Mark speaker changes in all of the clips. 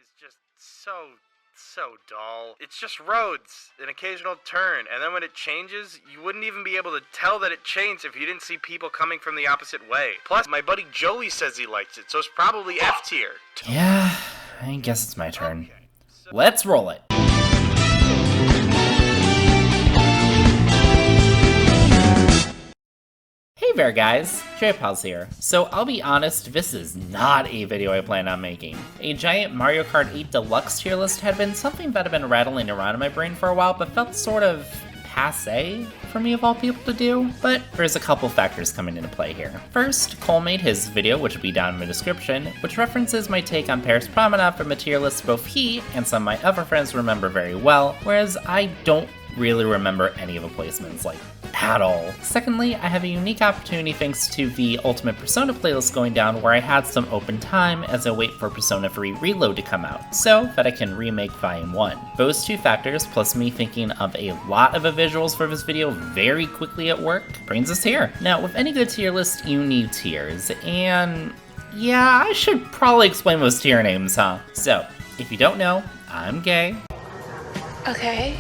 Speaker 1: is just so dull. It's just roads, an occasional turn, and then when it changes, you wouldn't even be able to tell that it changed if you didn't see people coming from the opposite way. Plus, my buddy Joey says he likes it, so it's probably F tier.
Speaker 2: Yeah, I guess it's my turn. Let's roll it. Hey there guys, JPals here. So I'll be honest, this is not a video I plan on making. A giant Mario Kart 8 Deluxe tier list had been something that had been rattling around in my brain for a while, but felt sort of passé for me of all people to do. But there's a couple factors coming into play here. First, Cole made his video, which will be down in the description, which references my take on Paris Promenade from a tier list both he and some of my other friends remember very well, whereas I don't really remember any of the placements, like, at all. Secondly, I have a unique opportunity thanks to the Ultimate Persona playlist going down where I had some open time as I wait for Persona 3 Reload to come out, so that I can remake Volume 1. Those two factors, plus me thinking of a lot of the visuals for this video very quickly at work, brings us here. Now, with any good tier list, you need tiers, and yeah, I should probably explain those tier names, huh? So, if you don't know, I'm gay.
Speaker 3: Okay.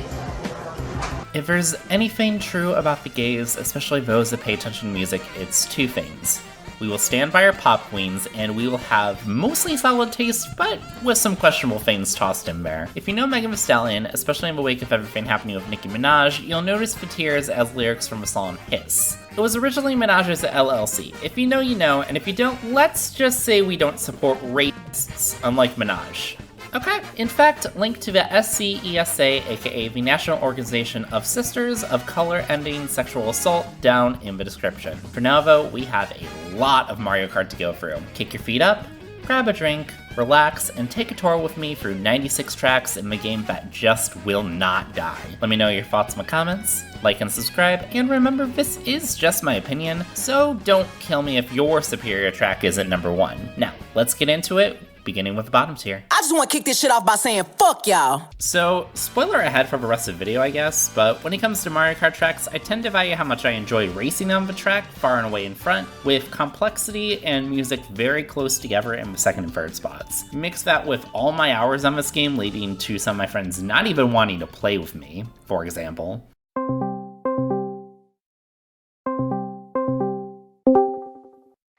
Speaker 2: If there's anything true about the gays, especially those that pay attention to music, it's two things. We will stand by our pop queens, and we will have mostly solid taste, but with some questionable things tossed in there. If you know Megan Thee Stallion, especially in the wake of everything happening with Nicki Minaj, you'll notice the tears as lyrics from the song Hiss. It was originally Minaj's LLC. If you know, you know, and if you don't, let's just say we don't support rapists, unlike Minaj. Okay, in fact, link to the SCESA, aka the National Organization of Sisters of Color Ending Sexual Assault, down in the description. For now though, we have a lot of Mario Kart to go through. Kick your feet up, grab a drink, relax, and take a tour with me through 96 tracks in the game that just will not die. Let me know your thoughts in the comments, like and subscribe, and remember this is just my opinion, so don't kill me if your superior track isn't number one. Now, let's get into it, beginning with the bottom tier.
Speaker 4: I just want to kick this shit off by saying fuck y'all.
Speaker 2: So, spoiler ahead for the rest of the video, I guess, but when it comes to Mario Kart tracks, I tend to value how much I enjoy racing on the track, far and away in front, with complexity and music very close together in the second and third spots. Mix that with all my hours on this game leading to some of my friends not even wanting to play with me, for example.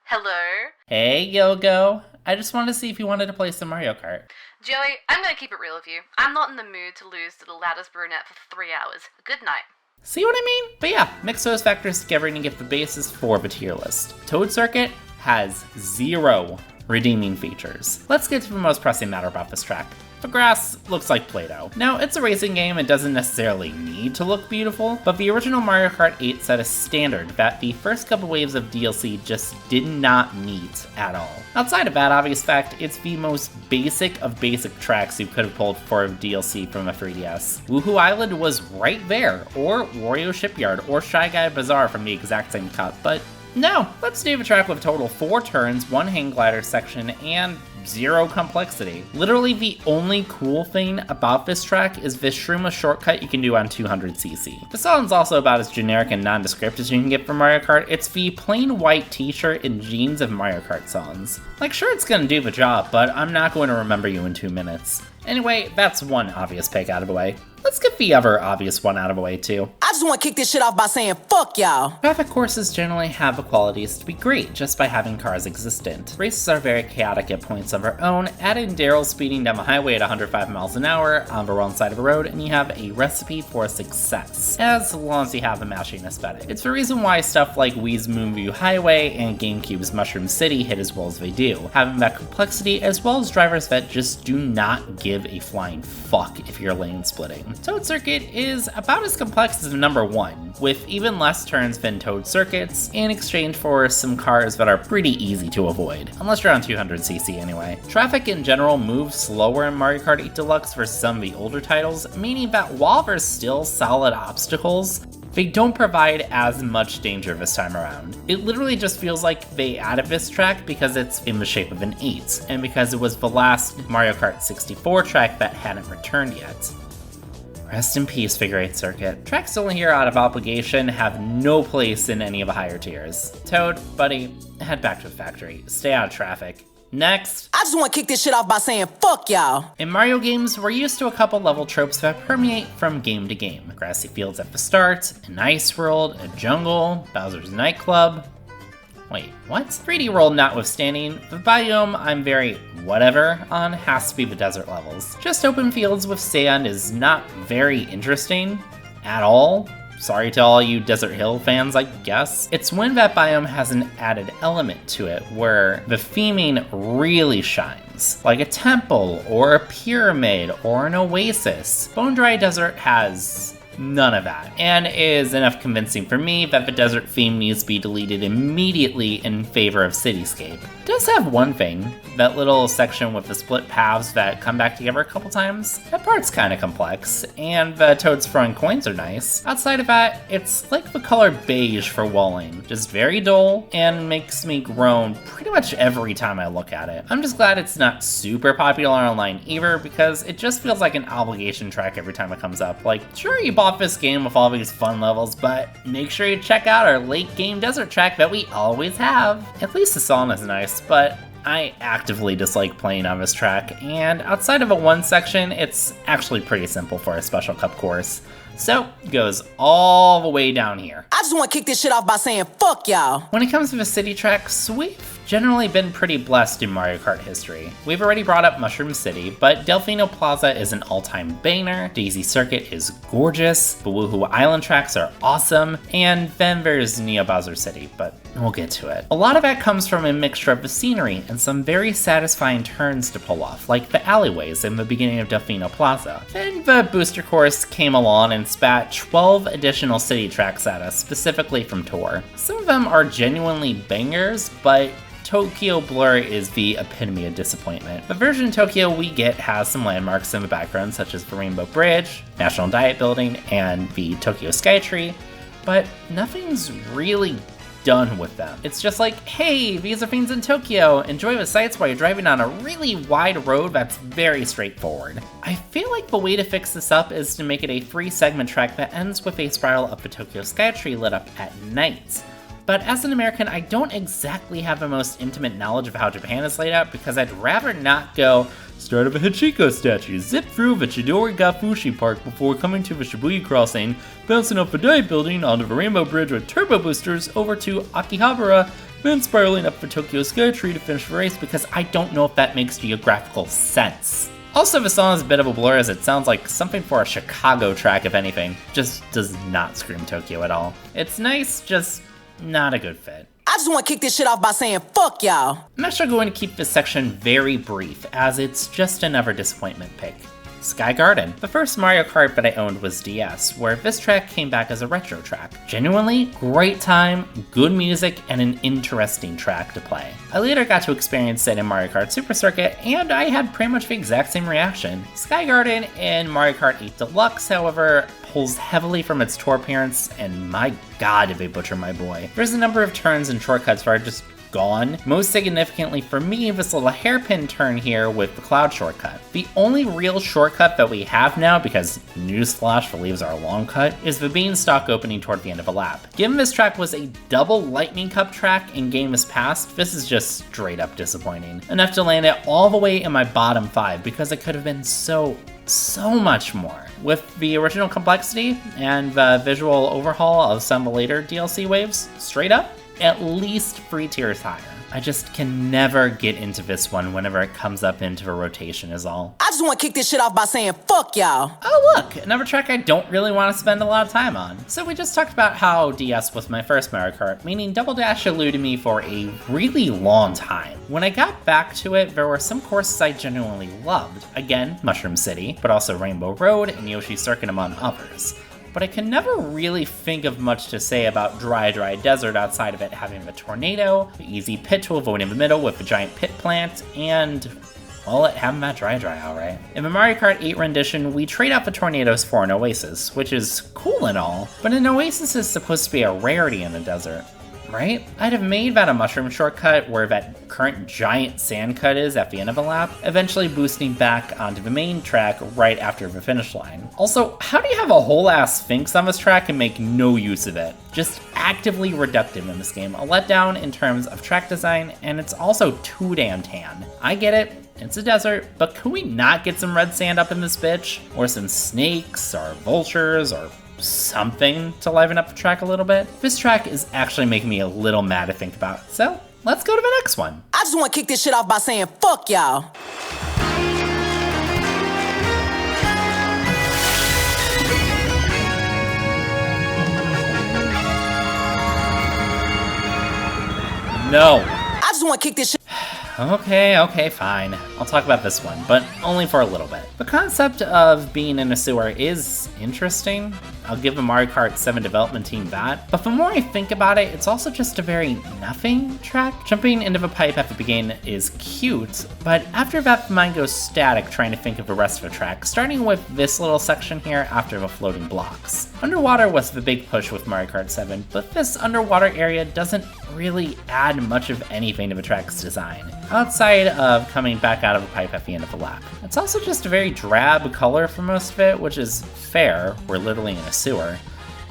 Speaker 3: Hello?
Speaker 2: Hey, Gilgo. I just wanted to see if you wanted to play some Mario Kart.
Speaker 3: Joey, I'm gonna keep it real with you. I'm not in the mood to lose to the loudest brunette for 3 hours. Good night.
Speaker 2: See what I mean? But yeah, mix those factors together and you get the basis for the tier list. Toad Circuit has 0 redeeming features. Let's get to the most pressing matter about this track. The grass looks like Play-Doh. Now, it's a racing game and doesn't necessarily need to look beautiful, but the original Mario Kart 8 set a standard that the first couple waves of DLC just did not meet at all. Outside of that obvious fact, it's the most basic of basic tracks you could have pulled for a DLC from a 3DS. Woohoo Island was right there, or Wario Shipyard, or Shy Guy Bazaar from the exact same cut, but no, let's do the track with a total 4 turns, 1 hang glider section, and 0 complexity. Literally the only cool thing about this track is this Shrooma shortcut you can do on 200cc. The song's also about as generic and nondescript as you can get from Mario Kart. It's the plain white t-shirt and jeans of Mario Kart songs. Like, sure, it's gonna do the job, but I'm not going to remember you in 2 minutes. Anyway, that's one obvious pick out of the way. Let's get the other obvious one out of the way too.
Speaker 4: I just want to kick this shit off by saying fuck y'all.
Speaker 2: Traffic courses generally have the qualities to be great just by having cars existent. Races are very chaotic at points of their own, adding Daryl speeding down the highway at 105 miles an hour on the wrong side of the road, and you have a recipe for success, as long as you have a mashing aesthetic. It's the reason why stuff like Wii's Moonview Highway and GameCube's Mushroom City hit as well as they do, having that complexity as well as drivers that just do not give a flying fuck if you're lane splitting. Toad Circuit is about as complex as number 1, with even less turns than Toad Circuits, in exchange for some cars that are pretty easy to avoid, unless you're on 200cc anyway. Traffic in general moves slower in Mario Kart 8 Deluxe versus some of the older titles, meaning that while there's still solid obstacles, they don't provide as much danger this time around. It literally just feels like they added this track because it's in the shape of an 8, and because it was the last Mario Kart 64 track that hadn't returned yet. Rest in peace, Figure 8 Circuit. Tracks only here out of obligation have no place in any of the higher tiers. Toad, buddy, head back to the factory. Stay out of traffic. Next.
Speaker 4: I just wanna kick this shit off by saying fuck y'all.
Speaker 2: In Mario games, we're used to a couple level tropes that permeate from game to game. Grassy fields at the start, an ice world, a jungle, Bowser's nightclub. Wait, what? 3D world notwithstanding, the biome I'm very whatever on has to be the desert levels. Just open fields with sand is not very interesting at all. Sorry to all you Desert Hill fans, I guess. It's when that biome has an added element to it where the theming really shines, like a temple or a pyramid or an oasis. Bone Dry Desert has none of that, and is enough convincing for me that the desert theme needs to be deleted immediately in favor of Cityscape. It does have one thing, that little section with the split paths that come back together a couple times. That part's kinda complex, and the toads throwing coins are nice. Outside of that, it's like the color beige for walling, just very dull, and makes me groan pretty much every time I look at it. I'm just glad it's not super popular online either, because it just feels like an obligation track every time it comes up. Like, sure, you bought this game with all these fun levels, but make sure you check out our late game desert track that we always have. At least the song is nice, but I actively dislike playing on this track, and outside of a one section, it's actually pretty simple for a special cup course. So, it goes all the way down here.
Speaker 4: I just wanna kick this shit off by saying fuck y'all.
Speaker 2: When it comes to the city tracks, we've generally been pretty blessed in Mario Kart history. We've already brought up Mushroom City, but Delfino Plaza is an all-time banger, Daisy Circuit is gorgeous, the Woohoo Island tracks are awesome, and then there's Neo Bowser City, but we'll get to it. A lot of that comes from a mixture of the scenery and some very satisfying turns to pull off, like the alleyways in the beginning of Delfino Plaza. Then the booster course came along and spat 12 additional city tracks at us, specifically from Tour. Some of them are genuinely bangers, but Tokyo Blur is the epitome of disappointment. The version of Tokyo we get has some landmarks in the background, such as the Rainbow Bridge, National Diet Building, and the Tokyo Skytree, but nothing's really done with them. It's just like, hey, these are things in Tokyo, enjoy the sights while you're driving on a really wide road that's very straightforward. I feel like the way to fix this up is to make it a 3-segment track that ends with a spiral up the Tokyo Skytree lit up at night. But as an American, I don't exactly have the most intimate knowledge of how Japan is laid out, because I'd rather not go start of a Hachiko statue, zip through the Chidori Gafushi Park before coming to the Shibuya crossing, bouncing off the Diet Building onto the Rainbow Bridge with turbo boosters over to Akihabara, then spiraling up the Tokyo Skytree to finish the race, because I don't know if that makes geographical sense. Also, the song is a bit of a blur, as it sounds like something for a Chicago track, if anything. Just does not scream Tokyo at all. It's nice, just not a good fit.
Speaker 4: I just wanna kick this shit off by saying fuck y'all.
Speaker 2: I'm actually going to keep this section very brief, as it's just another disappointment pick. Sky Garden. The first Mario Kart that I owned was DS, where this track came back as a retro track. Genuinely, great time, good music, and an interesting track to play. I later got to experience it in Mario Kart Super Circuit, and I had pretty much the exact same reaction. Sky Garden in Mario Kart 8 Deluxe, however, pulls heavily from its tour appearance, and my god did they butcher my boy. There's a number of turns and shortcuts where I just gone. Most significantly for me, this little hairpin turn here with the cloud shortcut. The only real shortcut that we have now, because newsflash, the leaves are a long cut, is the beanstalk opening toward the end of a lap. Given this track was a double lightning cup track in games past, this is just straight up disappointing. Enough to land it all the way in my bottom 5, because it could have been so much more. With the original complexity and the visual overhaul of some of the later DLC waves, straight up, at least 3 tiers higher. I just can never get into this one whenever it comes up into a rotation is all.
Speaker 4: I just wanna kick this shit off by saying fuck y'all.
Speaker 2: Oh look, another track I don't really want to spend a lot of time on. So we just talked about how DS was my first Mario Kart, meaning Double Dash eluded me for a really long time. When I got back to it, there were some courses I genuinely loved. Again, Mushroom City, but also Rainbow Road and Yoshi Circuit among others. But I can never really think of much to say about Dry Desert outside of it having the tornado, the easy pit to avoid in the middle with the giant pit plant, and, well, it having that dry alright. In the Mario Kart 8 rendition, we trade out the tornadoes for an oasis, which is cool and all, but an oasis is supposed to be a rarity in the desert. right? I'd have made that a mushroom shortcut where that current giant sand cut is at the end of a lap, eventually boosting back onto the main track right after the finish line. Also, how do you have a whole ass Sphinx on this track and make no use of it? Just actively reductive in this game, a letdown in terms of track design, and it's also too damn tan. I get it, it's a desert, but can we not get some red sand up in this bitch? Or some snakes, or vultures, or something to liven up the track a little bit? This track is actually making me a little mad to think about, so let's go to the next one.
Speaker 4: I just wanna kick this shit off by saying fuck y'all.
Speaker 2: No.
Speaker 4: I just wanna kick this shit.
Speaker 2: Okay, fine. I'll talk about this one, but only for a little bit. The concept of being in a sewer is interesting. I'll give the Mario Kart 7 development team that. But the more I think about it, it's also just a very nothing track. Jumping into the pipe at the beginning is cute, but after that, the mind goes static trying to think of the rest of the track, starting with this little section here after the floating blocks. Underwater was the big push with Mario Kart 7, but this underwater area doesn't really add much of anything to the track's design, outside of coming back out of a pipe at the end of the lap. It's also just a very drab color for most of it, which is fair, we're literally in a sewer.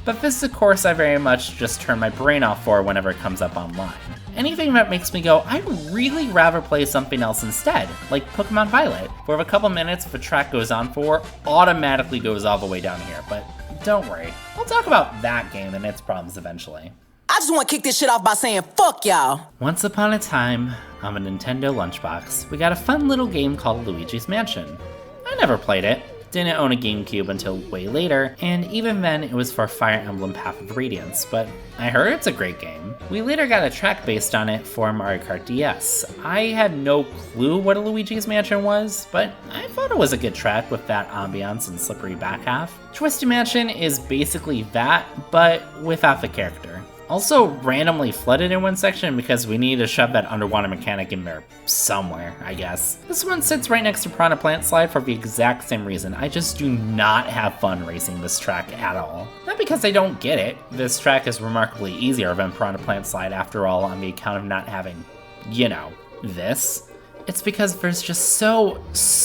Speaker 2: But this is a course I very much just turn my brain off for whenever it comes up online. Anything that makes me go, I'd really rather play something else instead, like Pokemon Violet, where a couple minutes the track goes on for automatically goes all the way down here, but don't worry, we'll talk about that game and its problems eventually.
Speaker 4: I just wanna kick this shit off by saying fuck y'all.
Speaker 2: Once upon a time, on a Nintendo lunchbox, we got a fun little game called Luigi's Mansion. I never played it, didn't own a GameCube until way later, and even then it was for Fire Emblem Path of Radiance, but I heard it's a great game. We later got a track based on it for Mario Kart DS. I had no clue what a Luigi's Mansion was, but I thought it was a good track with that ambiance and slippery back half. Twisted Mansion is basically that, but without the character. Also randomly flooded in one section because we need to shove that underwater mechanic in there somewhere, I guess. This one sits right next to Piranha Plant Slide for the exact same reason. I just do not have fun racing this track at all. Not because I don't get it. This track is remarkably easier than Piranha Plant Slide after all on the account of not having, you know, this. It's because there's just so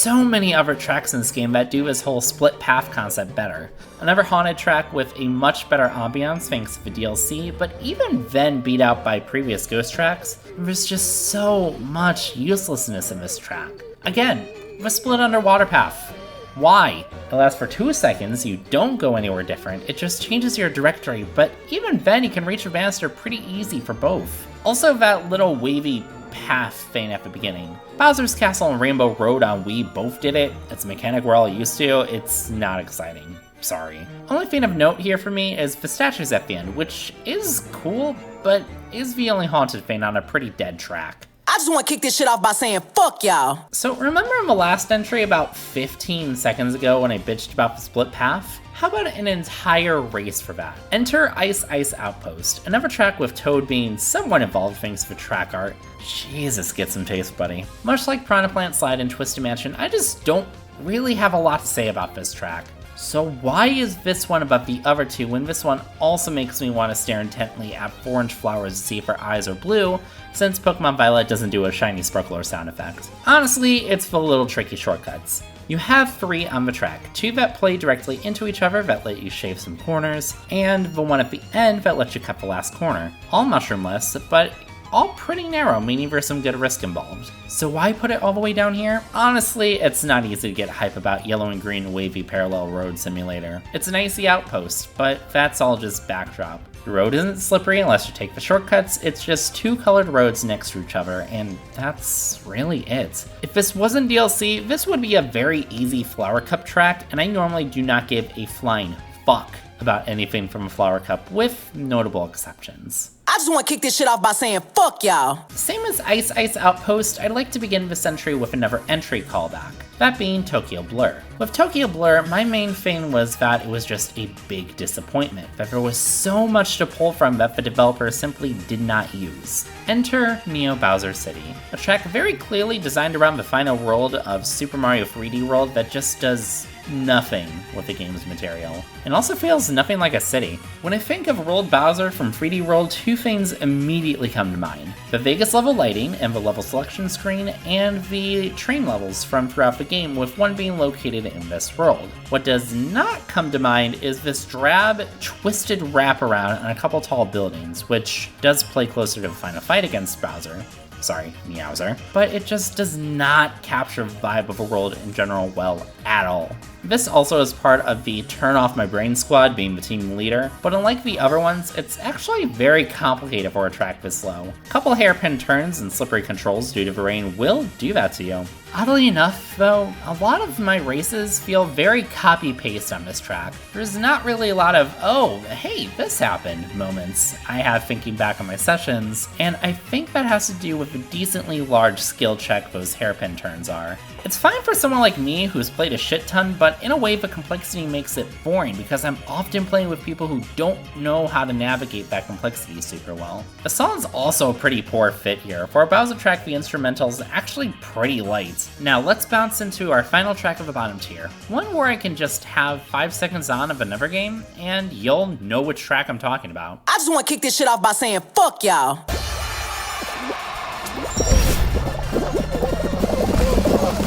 Speaker 2: many other tracks in this game that do this whole split path concept better. Another haunted track with a much better ambiance thanks to the DLC, but even then beat out by previous ghost tracks, there's just so much uselessness in this track. Again, the split underwater path. Why? It lasts for 2 seconds, you don't go anywhere different, it just changes your directory, but even then you can reach the banister pretty easy for both. Also that little wavy path thing at the beginning. Bowser's Castle and Rainbow Road on Wii both did it. It's a mechanic we're all used to. It's not exciting. Sorry. Only thing of note here for me is the statues at the end, which is cool, but is the only haunted thing on a pretty dead track.
Speaker 4: I just wanna kick this shit off by saying fuck y'all.
Speaker 2: So remember in the last entry about 15 seconds ago when I bitched about the split path? How about an entire race for that? Enter Ice Ice Outpost, another track with Toad being somewhat involved thanks to track art. Jesus, get some taste, buddy. Much like Piranha Plant Slide and Twisted Mansion, I just don't really have a lot to say about this track. So why is this one above the other two when this one also makes me want to stare intently at 4-inch flowers to see if her eyes are blue, since Pokemon Violet doesn't do a shiny sparkler sound effect? Honestly, it's the little tricky shortcuts. You have 3 on the track, 2 that play directly into each other that let you shave some corners, and the one at the end that lets you cut the last corner. All mushroomless, but all pretty narrow, meaning there's some good risk involved. So why put it all the way down here? Honestly, it's not easy to get hype about yellow and green wavy parallel road simulator. It's an icy outpost, but that's all just backdrop. The road isn't slippery unless you take the shortcuts, it's just 2 colored roads next to each other, and that's really it. If this wasn't DLC, this would be a very easy Flower Cup track, and I normally do not give a flying fuck about anything from a Flower Cup, with notable exceptions.
Speaker 4: I just wanna kick this shit off by saying fuck y'all.
Speaker 2: Same as Ice Ice Outpost, I'd like to begin this entry with another entry callback, that being Tokyo Blur. With Tokyo Blur, my main thing was that it was just a big disappointment, that there was so much to pull from that the developer simply did not use. Enter Neo Bowser City, a track very clearly designed around the final world of Super Mario 3D World that just does nothing with the game's material, and also feels nothing like a city. When I think of Rolled Bowser from 3D World, two things immediately come to mind. The Vegas level lighting and the level selection screen, and the train levels from throughout the game, with one being located in this world. What does not come to mind is this drab, twisted wraparound on a couple tall buildings, which does play closer to the final fight against Bowser. Sorry, Meowser. But it just does not capture the vibe of a world in general well at all. This also is part of the Turn Off My Brain squad being the team leader, but unlike the other ones, it's actually very complicated for a track this slow. A couple hairpin turns and slippery controls due to the rain will do that to you. Oddly enough, though, a lot of my races feel very copy-paste on this track. There's not really a lot of, oh, hey, this happened moments I have thinking back on my sessions, and I think that has to do with the decently large skill check those hairpin turns are. It's fine for someone like me who's played a shit ton, but in a way the complexity makes it boring because I'm often playing with people who don't know how to navigate that complexity super well. The song's also a pretty poor fit here. For a Bowser track, the instrumental's actually pretty light. Now let's bounce into our final track of the bottom tier. One where I can just have 5 seconds on of another game, and you'll know which track I'm talking about.
Speaker 4: I just wanna kick this shit off by saying fuck y'all.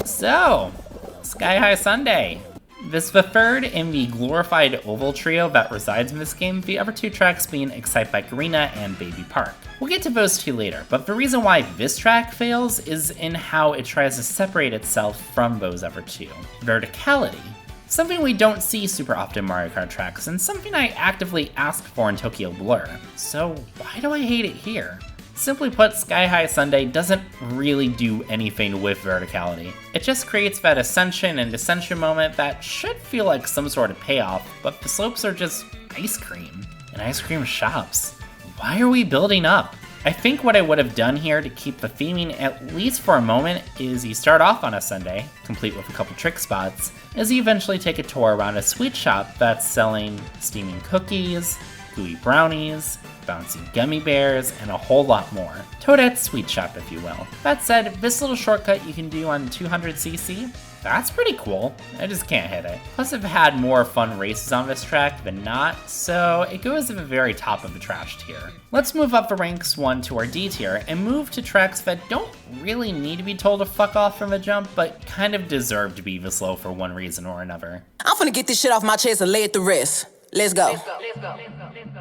Speaker 2: So, Sky High Sunday. This is the third in the glorified oval trio that resides in this game, the other two tracks being Excite Bike Arena and Baby Park. We'll get to those two later, but the reason why this track fails is in how it tries to separate itself from those other two. Verticality. Something we don't see super often in Mario Kart tracks, and something I actively ask for in Tokyo Blur. So why do I hate it here? Simply put, Sky High Sunday doesn't really do anything with verticality. It just creates that ascension and descension moment that should feel like some sort of payoff, but the slopes are just ice cream and ice cream shops. Why are we building up? I think what I would have done here to keep the theming at least for a moment is you start off on a Sunday, complete with a couple trick spots, as you eventually take a tour around a sweet shop that's selling steaming cookies, gooey brownies, bouncy gummy bears, and a whole lot more. Toadette's sweet shop, if you will. That said, this little shortcut you can do on 200cc, that's pretty cool. I just can't hit it. Plus, I've had more fun races on this track than not, so it goes at the very top of the trash tier. Let's move up the ranks one to our D tier and move to tracks that don't really need to be told to fuck off from the jump, but kind of deserve to be this low for one reason or another.
Speaker 4: I'm finna get this shit off my chest and lay it to rest. Let's go.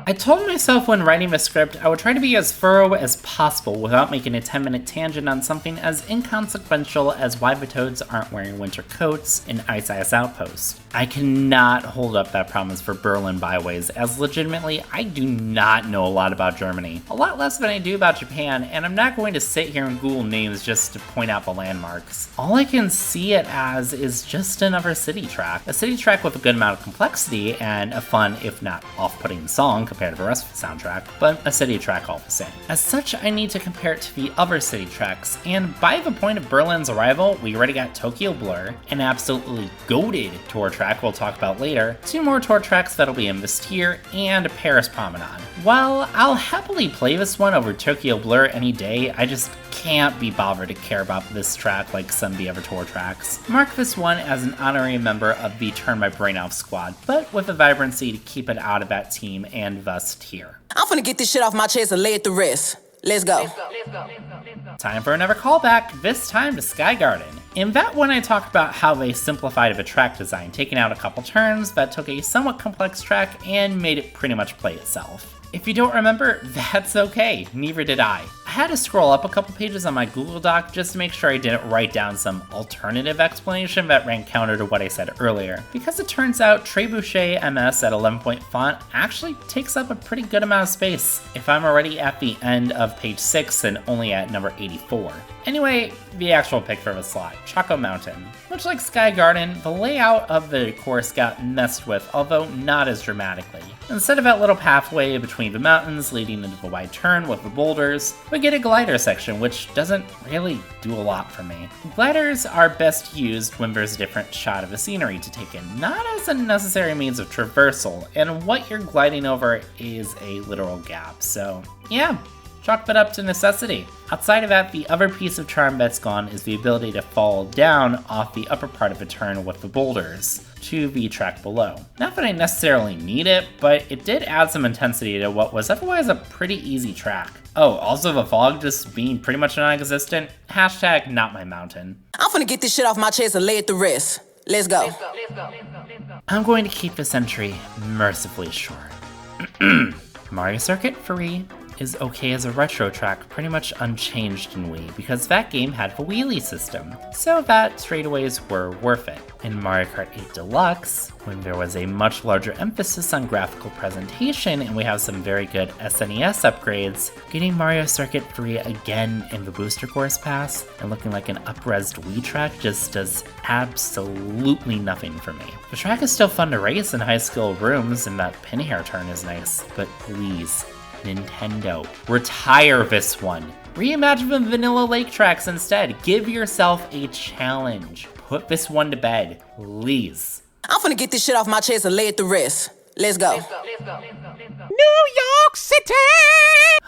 Speaker 2: I told myself when writing the script I would try to be as thorough as possible without making a 10-minute tangent on something as inconsequential as why the Toads aren't wearing winter coats in Ice Ice Outpost. I cannot hold up that promise for Berlin byways, as legitimately I do not know a lot about Germany. A lot less than I do about Japan, and I'm not going to sit here and Google names just to point out the landmarks. All I can see it as is just another city track. A city track with a good amount of complexity and a fun, if not off-putting song compared to the rest of the soundtrack, but a city track all the same. As such, I need to compare it to the other city tracks, and by the point of Berlin's arrival, we already got Tokyo Blur, an absolutely goated tour track we'll talk about later, 2 more tour tracks that'll be in this tier, and Paris Promenade. While I'll happily play this one over Tokyo Blur any day, I just can't be bothered to care about this track like some of the other tour tracks. Mark this one as an honorary member of the Turn My Brain Off squad, but with the vibrancy to keep it out of that team and thus tier.
Speaker 4: I'm finna get this shit off my chest and lay it to rest. Let's go.
Speaker 2: Time for another callback, this time to Sky Garden. In that one I talked about how they simplified the track design, taking out a couple turns that took a somewhat complex track and made it pretty much play itself. If you don't remember, that's okay, neither did I. I had to scroll up a couple pages on my Google Doc just to make sure I didn't write down some alternative explanation that ran counter to what I said earlier, because it turns out Trebuchet MS at 11-point font actually takes up a pretty good amount of space, if I'm already at the end of page 6 and only at number 84. Anyway, the actual pick for the slot, Choco Mountain. Much like Sky Garden, the layout of the course got messed with, although not as dramatically. Instead of that little pathway between the mountains leading into the wide turn with the boulders, we get a glider section, which doesn't really do a lot for me. Gliders are best used when there's a different shot of the scenery to take in, not as a necessary means of traversal, and what you're gliding over is a literal gap, so yeah. Chalk that up to necessity. Outside of that, the other piece of charm that's gone is the ability to fall down off the upper part of a turn with the boulders to the track below. Not that I necessarily need it, but it did add some intensity to what was otherwise a pretty easy track. Oh, also the fog just being pretty much non-existent. Hashtag not my mountain.
Speaker 4: I'm finna get this shit off my chest and lay it to rest. Let's go.
Speaker 2: I'm going to keep this entry mercifully short. Mario Circuit Free is okay as a retro track, pretty much unchanged in Wii, because that game had the wheelie system, so that straightaways were worth it. In Mario Kart 8 Deluxe, when there was a much larger emphasis on graphical presentation and we have some very good SNES upgrades, getting Mario Circuit 3 again in the Booster Course Pass and looking like an up-resed Wii track just does absolutely nothing for me. The track is still fun to race in high-skill rooms and that pin hair turn is nice, but please, Nintendo, retire this one. Reimagine the Vanilla Lake tracks instead. Give yourself a challenge. Put this one to bed, please.
Speaker 4: I'm finna get this shit off my chest and lay it to rest. Let's go.
Speaker 2: New York City!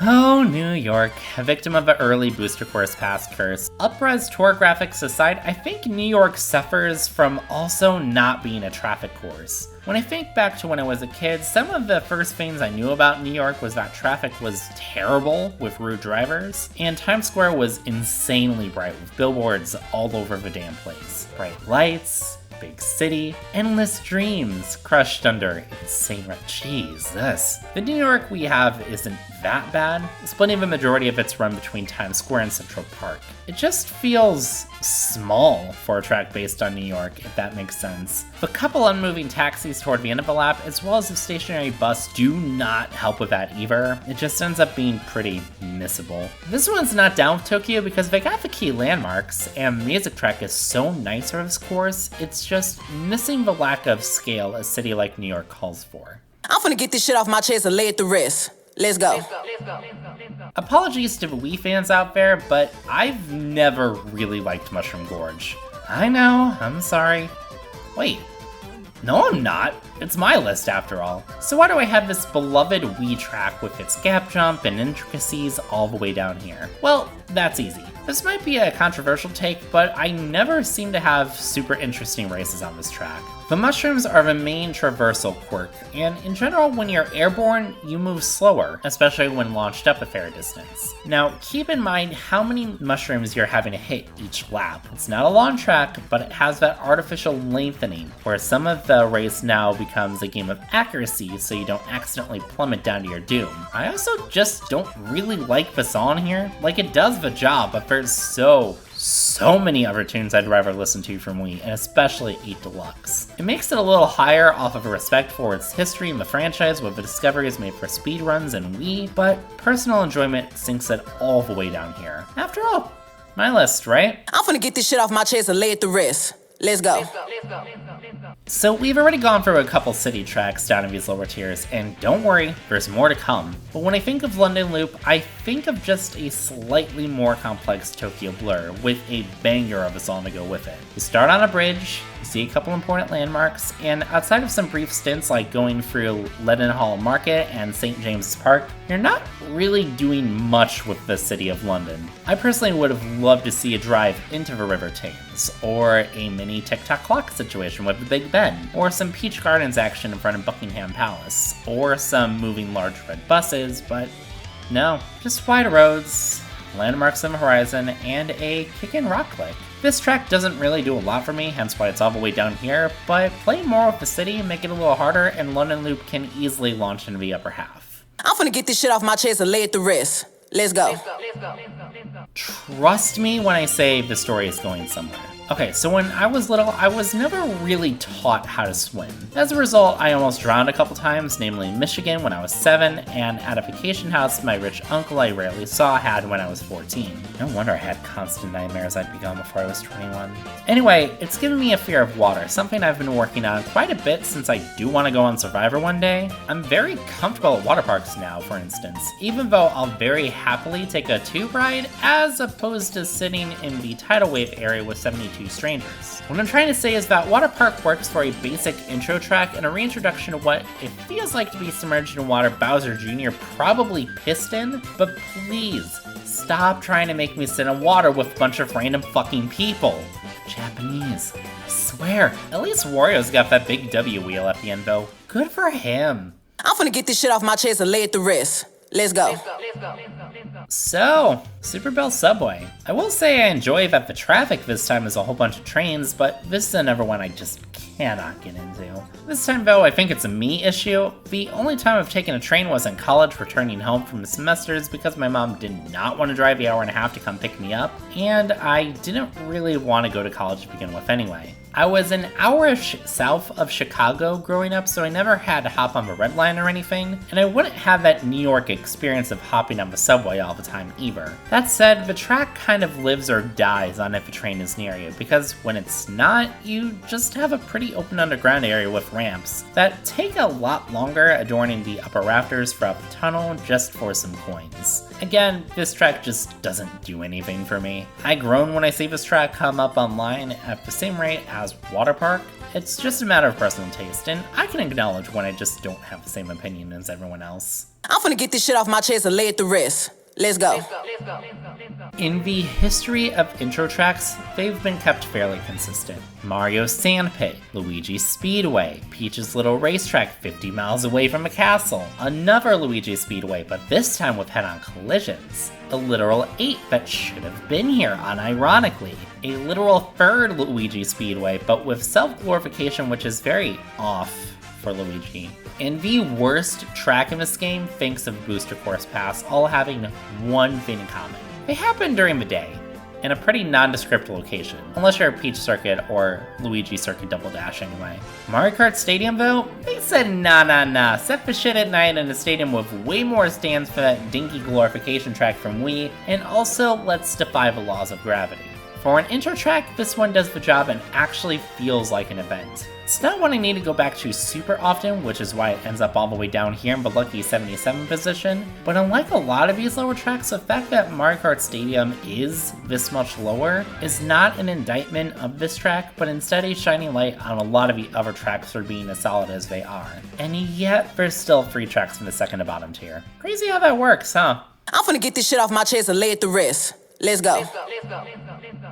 Speaker 2: Oh, New York, a victim of the early Booster Course Pass curse. Up-res tour graphics aside, I think New York suffers from also not being a traffic course. When I think back to when I was a kid, some of the first things I knew about New York was that traffic was terrible with rude drivers, and Times Square was insanely bright with billboards all over the damn place. Bright lights, big city, endless dreams crushed under insane Jesus. The New York we have isn't that bad, splitting the majority of its run between Times Square and Central Park. It just feels small for a track based on New York, if that makes sense. The couple unmoving taxis toward the end of the lap, as well as the stationary bus, do not help with that either. It just ends up being pretty missable. This one's not down with Tokyo because they got the key landmarks, and the music track is so nice for this course, it's just missing the lack of scale a city like New York calls for.
Speaker 4: I'm finna get this shit off my chest and lay it to rest. Let's go.
Speaker 2: Apologies to the Wii fans out there, but I've never really liked Mushroom Gorge. I know, I'm sorry. Wait, no I'm not. It's my list after all. So why do I have this beloved Wii track with its gap jump and intricacies all the way down here? Well, that's easy. This might be a controversial take, but I never seem to have super interesting races on this track. The mushrooms are the main traversal quirk, and in general, when you're airborne, you move slower, especially when launched up a fair distance. Now, keep in mind how many mushrooms you're having to hit each lap. It's not a long track, but it has that artificial lengthening, where some of the race now becomes a game of accuracy so you don't accidentally plummet down to your doom. I also just don't really like the song here. Like, it does the job, but there's so many other tunes I'd rather listen to from Wii, and especially 8 Deluxe. It makes it a little higher off of a respect for its history in the franchise with the discoveries made for speedruns and Wii, but personal enjoyment sinks it all the way down here. After all, my list, right?
Speaker 4: I'm finna get this shit off my chest and lay it to rest. Let's go.
Speaker 2: So we've already gone through a couple city tracks down in these lower tiers, and don't worry, there's more to come. But when I think of London Loop, I think of just a slightly more complex Tokyo Blur, with a banger of a song to go with it. You start on a bridge, you see a couple important landmarks, and outside of some brief stints like going through Leadenhall Market and St. James's Park, you're not really doing much with the city of London. I personally would have loved to see a drive into the River Thames, or a mini tick-tock clock situation with the Big Ben, or some Peach Gardens action in front of Buckingham Palace, or some moving large red buses, but no, just wide roads, landmarks on the horizon, and a kick-in rock click. This track doesn't really do a lot for me, hence why it's all the way down here, but play more with the city, make it a little harder, and London Loop can easily launch into the upper half.
Speaker 4: I'm finna get this shit off my chest and lay it to rest. Let's go.
Speaker 2: Trust me when I say the story is going somewhere. Okay, so when I was little, I was never really taught how to swim. As a result, I almost drowned a couple times, namely in Michigan when I was 7, and at a vacation house my rich uncle I rarely saw had when I was 14. No wonder I had constant nightmares I'd be gone before I was 21. Anyway, it's given me a fear of water, something I've been working on quite a bit since I do want to go on Survivor one day. I'm very comfortable at water parks now, for instance, even though I'll very happily take a tube ride as opposed to sitting in the tidal wave area with 72 to strangers. What I'm trying to say is that Water Park works for a basic intro track and a reintroduction to what it feels like to be submerged in water Bowser Jr. probably pissed in, but please, stop trying to make me sit in water with a bunch of random fucking people. Japanese. I swear. At least Wario's got that big W wheel at the end though. Good for him.
Speaker 4: I'm finna get this shit off my chest and lay it to rest. Let's go.
Speaker 2: So, Super Bell Subway. I will say I enjoy that the traffic this time is a whole bunch of trains, but this is another one I just cannot get into. This time though, I think it's a me issue. The only time I've taken a train was in college returning home from the semesters because my mom did not want to drive the hour and a half to come pick me up, and I didn't really want to go to college to begin with anyway. I was an hour-ish south of Chicago growing up, so I never had to hop on the Red Line or anything, and I wouldn't have that New York experience of hopping on the subway all the time either. That said, the track kind of lives or dies on if a train is near you, because when it's not, you just have a pretty open underground area with ramps that take a lot longer adorning the upper rafters throughout the tunnel just for some coins. Again, this track just doesn't do anything for me. I groan when I see this track come up online at the same rate as Water Park. It's just a matter of personal taste, and I can acknowledge when I just don't have the same opinion as everyone else.
Speaker 4: I'm finna get this shit off my chest and lay it to rest. Let's go.
Speaker 2: In the history of intro tracks, they've been kept fairly consistent. Mario's Sand Pit, Luigi's Speedway, Peach's Little Racetrack 50 miles away from a castle, another Luigi Speedway, but this time with head-on collisions. A literal 8 that should have been here, unironically. A literal third Luigi Speedway, but with self-glorification which is very off for Luigi. And the worst track in this game thinks of Booster Course Pass all having one thing in common. They happen during the day, in a pretty nondescript location, unless you're at Peach Circuit or Luigi Circuit Double Dash anyway. Mario Kart Stadium though, they said nah, set the shit at night in a stadium with way more stands for that dinky glorification track from Wii, and also let's defy the laws of gravity. For an intro track, this one does the job and actually feels like an event. It's not one I need to go back to super often, which is why it ends up all the way down here in the lucky 77 position, but unlike a lot of these lower tracks, the fact that Mario Kart Stadium is this much lower is not an indictment of this track, but instead a shining light on a lot of the other tracks for being as solid as they are. And yet, there's still 3 tracks from the second to bottom tier. Crazy how that works, huh?
Speaker 4: I'm finna get this shit off my chest and lay it to rest. Let's go.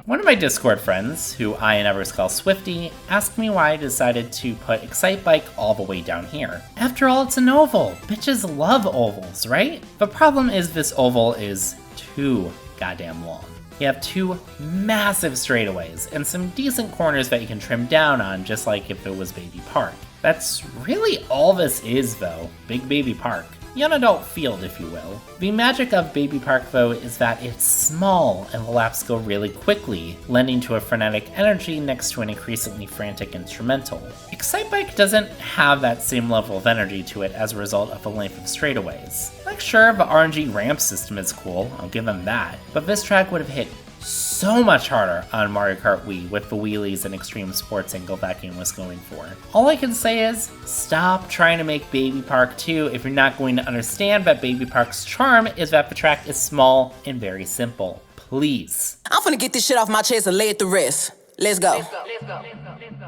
Speaker 2: One of my Discord friends, who I and others call Swifty, asked me why I decided to put Excite Bike all the way down here. After all, it's an oval. Bitches love ovals, right? The problem is this oval is too goddamn long. You have 2 massive straightaways and some decent corners that you can trim down on, just like if it was Baby Park. That's really all this is though, Big Baby Park. Young adult field, if you will. The magic of Baby Park, though, is that it's small and the laps go really quickly, lending to a frenetic energy next to an increasingly frantic instrumental. Excite Bike doesn't have that same level of energy to it as a result of the length of straightaways. Like, sure, the RNG ramp system is cool, I'll give them that, but this track would have hit so much harder on Mario Kart Wii with the wheelies and extreme sports angle that game was going for. All I can say is, stop trying to make Baby Park 2 if you're not going to understand that Baby Park's charm is that the track is small and very simple. Please.
Speaker 4: I'm finna get this shit off my chest and lay it to rest. Let's go.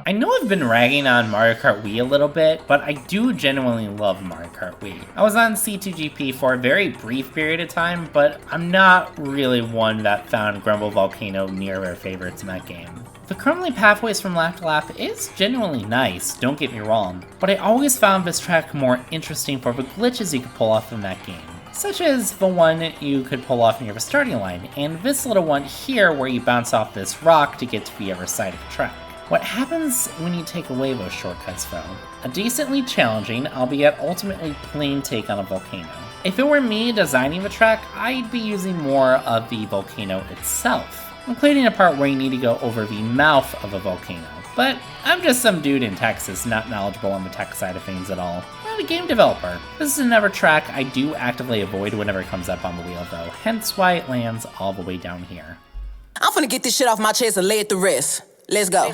Speaker 2: I know I've been ragging on Mario Kart Wii a little bit, but I do genuinely love Mario Kart Wii. I was on C2GP for a very brief period of time, but I'm not really one that found Grumble Volcano near their favorites in that game. The crumbly pathways from lap to lap is genuinely nice, don't get me wrong, but I always found this track more interesting for the glitches you could pull off in that game. Such as the one you could pull off near the starting line, and this little one here where you bounce off this rock to get to the other side of the track. What happens when you take away those shortcuts though? A decently challenging, albeit ultimately plain take on a volcano. If it were me designing the track, I'd be using more of the volcano itself, including a part where you need to go over the mouth of a volcano. But I'm just some dude in Texas not knowledgeable on the tech side of things at all. Not a game developer. This is another track I do actively avoid whenever it comes up on the wheel though, hence why it lands all the way down here.
Speaker 4: I'm finna get this shit off my chest and lay it to rest. Let's go.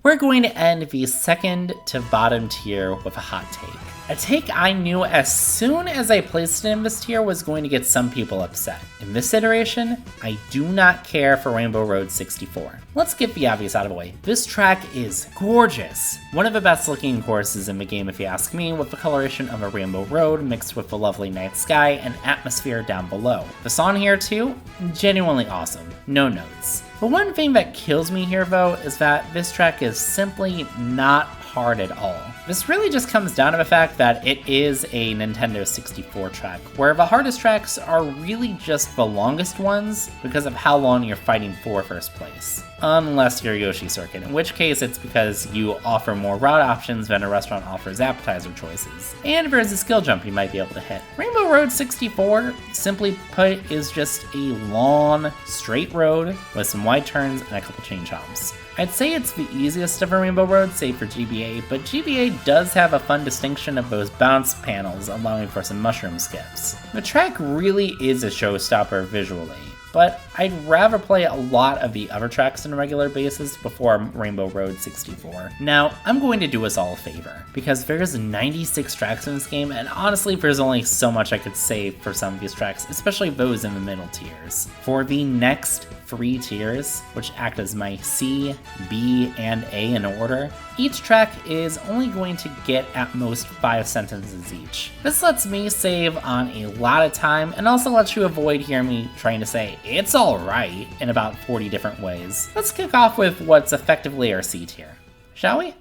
Speaker 2: We're going to end the second to bottom tier with a hot take. A take I knew as soon as I placed it in this tier was going to get some people upset. In this iteration, I do not care for Rainbow Road 64. Let's get the obvious out of the way. This track is gorgeous. One of the best looking courses in the game if you ask me, with the coloration of a rainbow road mixed with the lovely night sky and atmosphere down below. The song here too, genuinely awesome. No notes. The one thing that kills me here though is that this track is simply not hard at all. This really just comes down to the fact that it is a Nintendo 64 track, where the hardest tracks are really just the longest ones because of how long you're fighting for first place. Unless you're Yoshi Circuit, in which case it's because you offer more route options than a restaurant offers appetizer choices. And there's a skill jump you might be able to hit. Rainbow Road 64, simply put, is just a long, straight road with some wide turns and a couple chain chomps. I'd say it's the easiest of a Rainbow Road, save for GBA, but GBA does have a fun distinction of those bounce panels, allowing for some mushroom skips. The track really is a showstopper visually, but I'd rather play a lot of the other tracks on a regular basis before Rainbow Road 64. Now, I'm going to do us all a favor, because there's 96 tracks in this game, and honestly, there's only so much I could say for some of these tracks, especially those in the middle tiers. For the next 3 tiers, which act as my C, B, and A in order, each track is only going to get at most 5 sentences each. This lets me save on a lot of time, and also lets you avoid hearing me trying to say, "It's alright," in about 40 different ways. Let's kick off with what's effectively our C tier, shall we?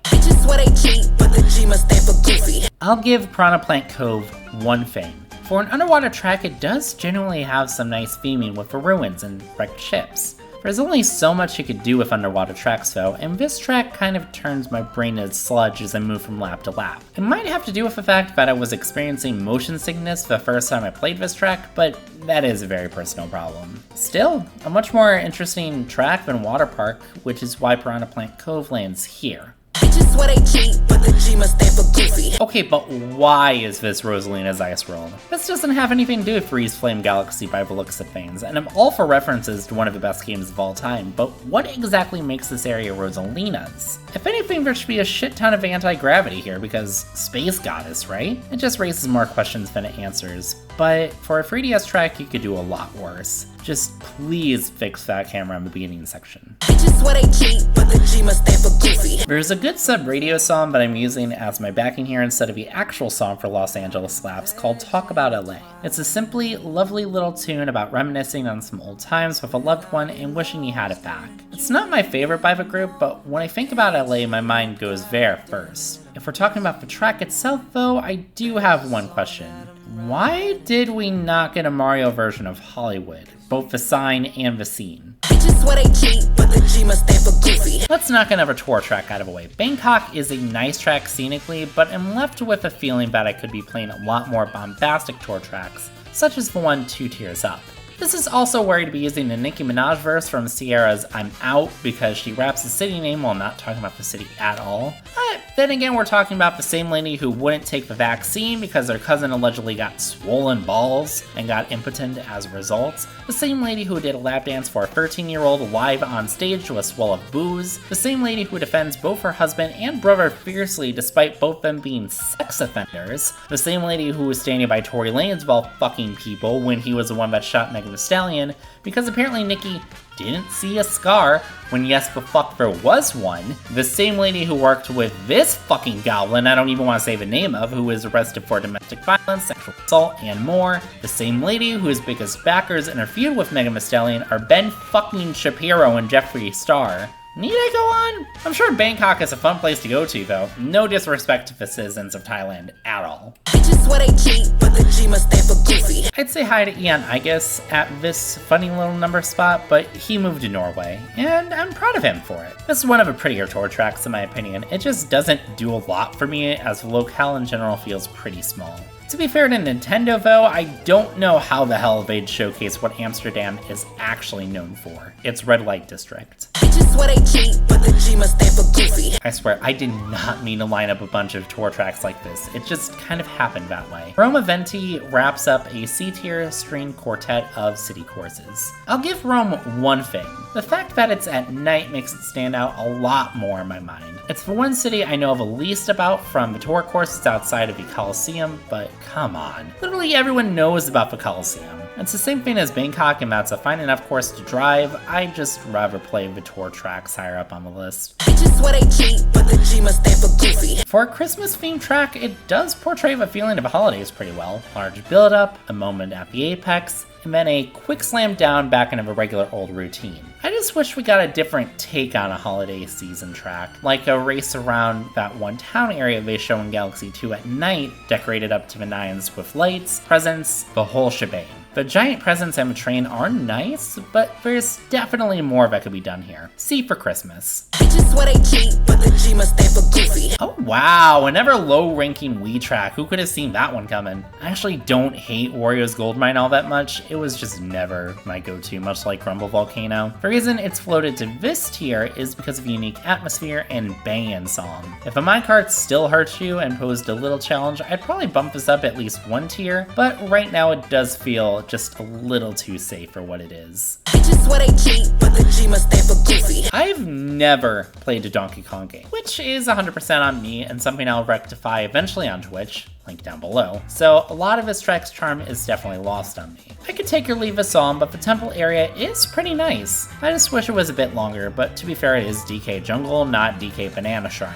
Speaker 2: I'll give Piranha Plant Cove one thing. For an underwater track, it does genuinely have some nice theming with the ruins and wrecked ships. There's only so much you could do with underwater tracks though, and this track kind of turns my brain into sludge as I move from lap to lap. It might have to do with the fact that I was experiencing motion sickness the first time I played this track, but that is a very personal problem. Still, a much more interesting track than Water Park, which is why Piranha Plant Cove lands here. Okay, but why is this Rosalina's Ice World? This doesn't have anything to do with Freeze Flame Galaxy by the looks of things, and I'm all for references to one of the best games of all time, but what exactly makes this area Rosalina's? If anything, there should be a shit ton of anti-gravity here, because Space Goddess, right? It just raises more questions than it answers, but for a 3DS track, you could do a lot worse. Just please fix that camera in the beginning section. There's a good sub-radio song that I'm using as my backing here instead of the actual song for Los Angeles Slaps called Talk About LA. It's a simply lovely little tune about reminiscing on some old times with a loved one and wishing you had it back. It's not my favorite by the group, but when I think about LA, my mind goes there first. If we're talking about the track itself though, I do have one question. Why did we not get a Mario version of Hollywood? Both the sign and the scene. Let's knock another tour track out of the way. Bangkok is a nice track scenically, but I'm left with a feeling that I could be playing a lot more bombastic tour tracks, such as the one 2 tiers up. This is also worried to be using the Nicki Minaj verse from Sierra's I'm Out because she raps the city name while not talking about the city at all. But then again, we're talking about the same lady who wouldn't take the vaccine because her cousin allegedly got swollen balls and got impotent as a result. The same lady who did a lap dance for a 13-year-old live on stage to a swell of booze. The same lady who defends both her husband and brother fiercely despite both them being sex offenders. The same lady who was standing by Tory Lanez while fucking people when he was the one that shot Megan Thee Stallion, because apparently Nicki didn't see a scar when yes the fuck there was one. The same lady who worked with this fucking goblin I don't even want to say the name of, who was arrested for domestic violence, sexual assault, and more. The same lady whose biggest backers in her feud with Megan Thee Stallion are Ben fucking Shapiro and Jeffree Star. Need I go on? I'm sure Bangkok is a fun place to go to though. No disrespect to the citizens of Thailand at all. I'd say hi to Ian Igus at this funny little number spot, but he moved to Norway, and I'm proud of him for it. This is one of the prettier tour tracks in my opinion. It just doesn't do a lot for me as the locale in general feels pretty small. To be fair to Nintendo though, I don't know how the hell they'd showcase what Amsterdam is actually known for, its red light district.
Speaker 4: Bitches swear they cheat, but the G must stand for goofy.
Speaker 2: I swear, I did not mean to line up a bunch of tour tracks like this. It just kind of happened that way. Rome Eventi wraps up a C-tier string quartet of city courses. I'll give Rome one thing. The fact that it's at night makes it stand out a lot more in my mind. It's the one city I know of the least about from the tour courses outside of the Coliseum, but come on. Literally everyone knows about the Coliseum. It's the same thing as Bangkok, and that's a fine enough course to drive. I'd just rather play the tour tracks higher up on the list.
Speaker 4: Bitches swear they cheat, but the G must stand for goofy.
Speaker 2: For a Christmas themed track, it does portray the feeling of the holidays pretty well. Large build-up, a moment at the apex, and then a quick slam down back into a regular old routine. I just wish we got a different take on a holiday season track, like a race around that one town area they show in Galaxy 2 at night, decorated up to the nines with lights, presents, the whole shebang. The giant presents and the train are nice, but there's definitely more that could be done here. See for Christmas.
Speaker 4: Bitches swear they cheat, but the G must stand for goofy.
Speaker 2: Oh wow, another low-ranking Wii track. Who could have seen that one coming? I actually don't hate Wario's Goldmine all that much. It was just never my go-to, much like Rumble Volcano. The reason it's floated to this tier is because of the unique atmosphere and bangin' song. If a minecart still hurts you and posed a little challenge, I'd probably bump this up at least one tier, but right now it does feel just a little too safe for what it is.
Speaker 4: Bitches swear they cheat, but the G must stand for goofy.
Speaker 2: I've never played a Donkey Kong game, which is 100% on me and something I'll rectify eventually on Twitch, link down below. So a lot of this track's charm is definitely lost on me. I could take or leave this song, but the temple area is pretty nice. I just wish it was a bit longer, but to be fair, it is DK Jungle, not DK Banana Shrine.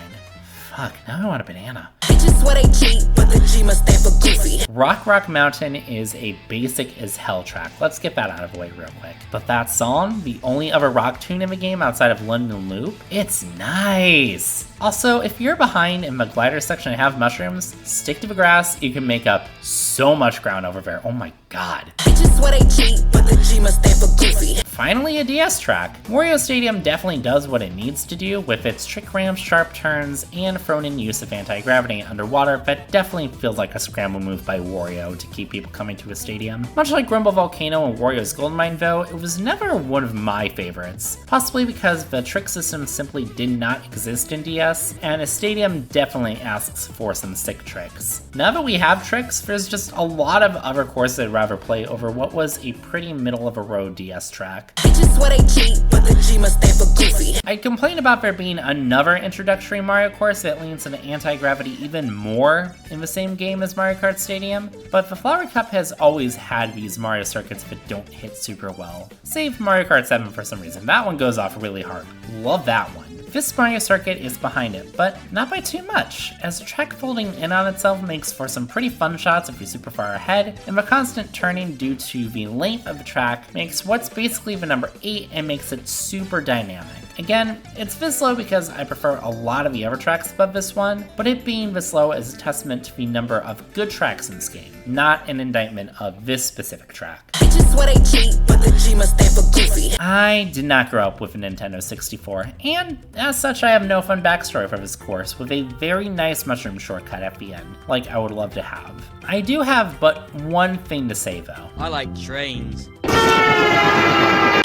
Speaker 2: Fuck, now I want a banana.
Speaker 4: Bitches swear they cheat, but the G must stand for goofy.
Speaker 2: Rock Mountain is a basic as hell track. Let's get that out of the way real quick. But that song, the only other rock tune in the game outside of London Loop, it's nice. Also, if you're behind in the glider section and have mushrooms, stick to the grass. You can make up so much ground over there. Oh my god.
Speaker 4: Bitches swear they cheat, but the G must stand for goofy.
Speaker 2: Finally, a DS track. Wario Stadium definitely does what it needs to do with its trick ramps, sharp turns, and thrown-in use of anti-gravity underwater. That definitely feels like a scramble move by Wario to keep people coming to a stadium. Much like Rumble Volcano and Wario's Goldmine though, it was never one of my favorites. Possibly because the trick system simply did not exist in DS, and a stadium definitely asks for some sick tricks. Now that we have tricks, there's just a lot of other courses I'd rather play over what was a pretty middle-of-the-road DS track.
Speaker 4: Bitches swear they cheat, but the G must stand for goofy.
Speaker 2: I'd complain about there being another introductory Mario course that leans into anti-gravity even more in the same game as Mario Kart Stadium, but the Flower Cup has always had these Mario circuits that don't hit super well. Save Mario Kart 7 for some reason. That one goes off really hard. Love that one. This Mario circuit is behind it, but not by too much, as the track folding in on itself makes for some pretty fun shots if you're super far ahead, and the constant turning due to the length of the track makes what's basically the number 8 and makes it super dynamic. Again, it's this low because I prefer a lot of the other tracks above this one, but it being this low is a testament to the number of good tracks in this game, not an indictment of this specific track.
Speaker 4: Bitches swear they cheat, but the G must stand for goofy.
Speaker 2: I did not grow up with a Nintendo 64, and as such I have no fun backstory for this course, with a very nice mushroom shortcut at the end, like I would love to have. I do have but one thing to say though.
Speaker 5: I like trains.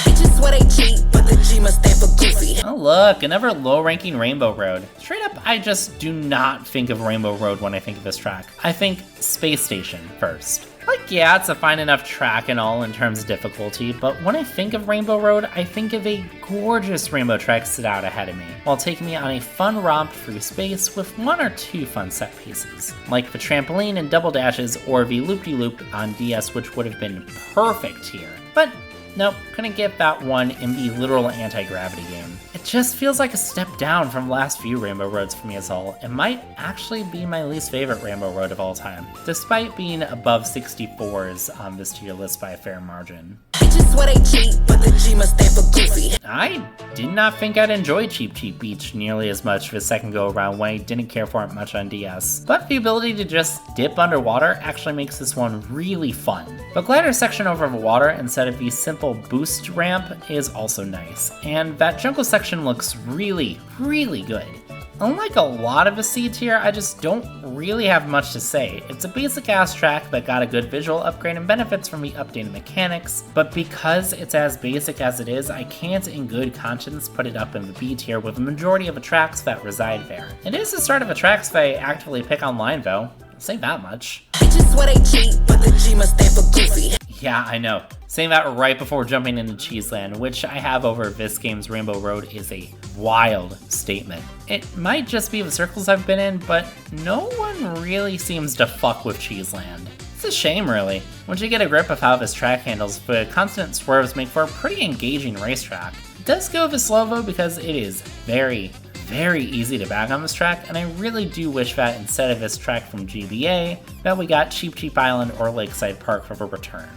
Speaker 4: Bitches swear they cheat, but the G must stand for goofy.
Speaker 2: Oh look, another low-ranking Rainbow Road. Straight up, I just do not think of Rainbow Road when I think of this track. I think Space Station first. Like, yeah, it's a fine enough track and all in terms of difficulty, but when I think of Rainbow Road, I think of a gorgeous rainbow track sit out ahead of me, while taking me on a fun romp through space with one or two fun set pieces, like the trampoline and double dashes or the loop-de-loop on DS, which would have been perfect here. But nope, couldn't get that one in the literal anti-gravity game. It just feels like a step down from the last few Rainbow Roads for me as a whole. It might actually be my least favorite Rainbow Road of all time, despite being above 64s on this tier list by a fair margin.
Speaker 4: Bitches swear they cheat, but the G must stand for goofy.
Speaker 2: I did not think I'd enjoy Cheep Cheep Beach nearly as much the second go around when I didn't care for it much on DS, but the ability to just dip underwater actually makes this one really fun. The glider section over the water instead of the simple boost ramp is also nice, and that jungle section looks really, really good. Unlike a lot of a C tier, I just don't really have much to say. It's a basic ass track that got a good visual upgrade and benefits from the updated mechanics, but because it's as basic as it is, I can't in good conscience put it up in the B tier with the majority of the tracks that reside there. It is the start of a tracks that I actively pick online though, I'll say that much.
Speaker 4: Bitches swear they cheat, but the G must stand for goofy.
Speaker 2: Yeah, I know. Saying that right before jumping into Cheeseland, which I have over this game's Rainbow Road, is a wild statement. It might just be the circles I've been in, but no one really seems to fuck with Cheeseland. It's a shame, really. Once you get a grip of how this track handles, the constant swerves make for a pretty engaging racetrack. It does go this slow though because it is very easy to bag on this track, and I really do wish that instead of this track from GBA, that we got Cheap Island or Lakeside Park for a return.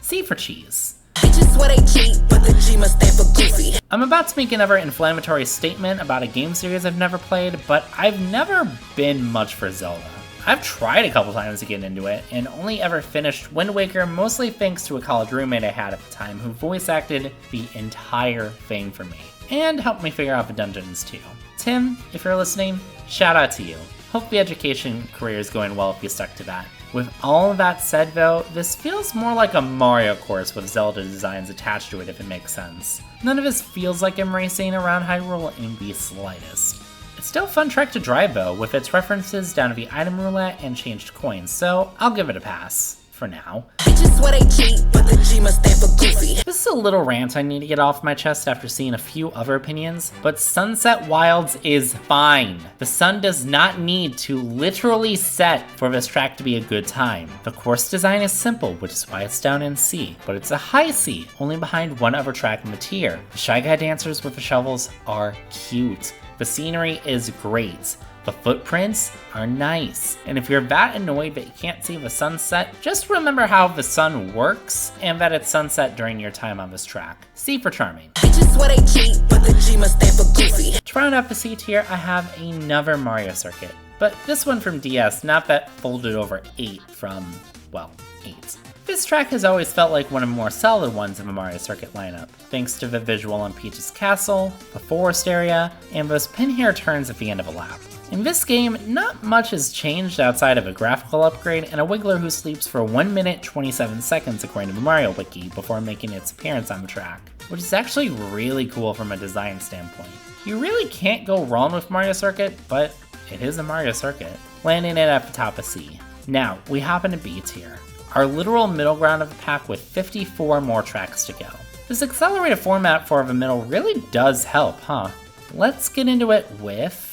Speaker 2: C for cheese.
Speaker 4: Bitches swear they cheat, but the G must stand for goofy.
Speaker 2: I'm about to make another inflammatory statement about a game series I've never played, but I've never been much for Zelda. I've tried a couple times to get into it, and only ever finished Wind Waker mostly thanks to a college roommate I had at the time who voice acted the entire thing for me, and helped me figure out the dungeons too. Tim, if you're listening, shout out to you. Hope the education career is going well if you stuck to that. With all of that said though, this feels more like a Mario course with Zelda designs attached to it if it makes sense. None of this feels like I'm racing around Hyrule in the slightest. It's still a fun track to drive though, with its references down to the item roulette and changed coins, so I'll give it a pass. For now.
Speaker 4: Bitches swear they cheat, but the G must stand for goofy.
Speaker 2: This is a little rant I need to get off my chest after seeing a few other opinions, but Sunset Wilds is fine. The sun does not need to literally set for this track to be a good time. The course design is simple, which is why it's down in C, but it's a high C, only behind one other track in the tier. The Shy Guy dancers with the shovels are cute. The scenery is great. The footprints are nice. And if you're that annoyed that you can't see the sunset, just remember how the sun works and that it's sunset during your time on this track. C for charming.
Speaker 4: Bitches swear they cheat, but the G must stand for goofy.
Speaker 2: To round up the C tier, I have another Mario circuit. But this one from DS, not that folded over 8 from, well, 8. This track has always felt like one of the more solid ones in the Mario Circuit lineup, thanks to the visual on Peach's castle, the forest area, and those pin hair turns at the end of a lap. In this game, not much has changed outside of a graphical upgrade and a Wiggler who sleeps for 1 minute 27 seconds according to the Mario Wiki before making its appearance on the track, which is actually really cool from a design standpoint. You really can't go wrong with Mario Circuit, but it is a Mario Circuit, landing it at the top of C. Now, we hop into B tier, our literal middle ground of the pack with 54 more tracks to go. This accelerated format for the middle really does help, huh? Let's get into it with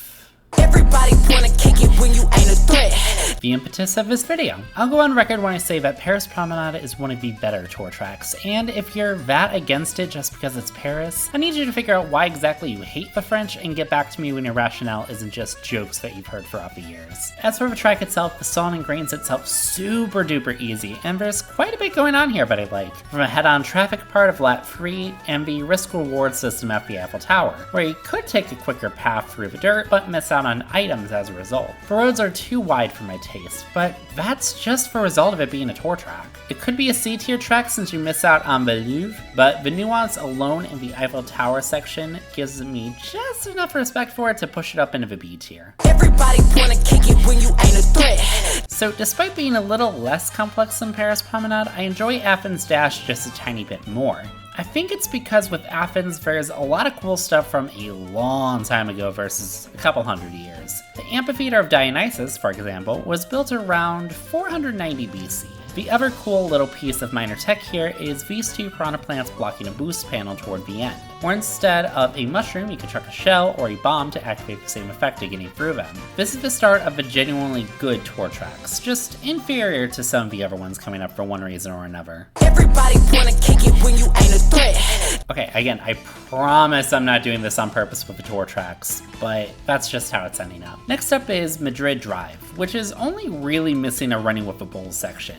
Speaker 4: Everybody wanna kick it when you ain't a threat.
Speaker 2: the impetus of this video. I'll go on record when I say that Paris Promenade is one of the better tour tracks, and if you're that against it just because it's Paris, I need you to figure out why exactly you hate the French and get back to me when your rationale isn't just jokes that you've heard throughout the years. As for the track itself, the song ingrains itself super duper easy, and there's quite a bit going on here that I like. From a head-on traffic part of lap 3, and the risk-reward system at the Eiffel Tower, where you could take a quicker path through the dirt, but miss out on items as a result. The roads are too wide for my taste, but that's just the result of it being a tour track. It could be a C tier track since you miss out on the Louvre, but the nuance alone in the Eiffel Tower section gives me just enough respect for it to push it up into the B tier.
Speaker 4: Everybody wanna kick it when you ain't a threat.
Speaker 2: So despite being a little less complex than Paris Promenade, I enjoy Athens Dash just a tiny bit more. I think it's because with Athens, there's a lot of cool stuff from a long time ago versus a couple hundred years. The Amphitheater of Dionysus, for example, was built around 490 BC. The other cool little piece of minor tech here is these two piranha plants blocking a boost panel toward the end, where instead of a mushroom you can chuck a shell or a bomb to activate the same effect of getting through them. This is the start of the genuinely good tour tracks, just inferior to some of the other ones coming up for one reason or another.
Speaker 4: Everybody wanna kick it when you ain't a threat.
Speaker 2: Okay, again, I promise I'm not doing this on purpose with the tour tracks, but that's just how it's ending up. Next up is Madrid Drive, which is only really missing a running with the bulls section.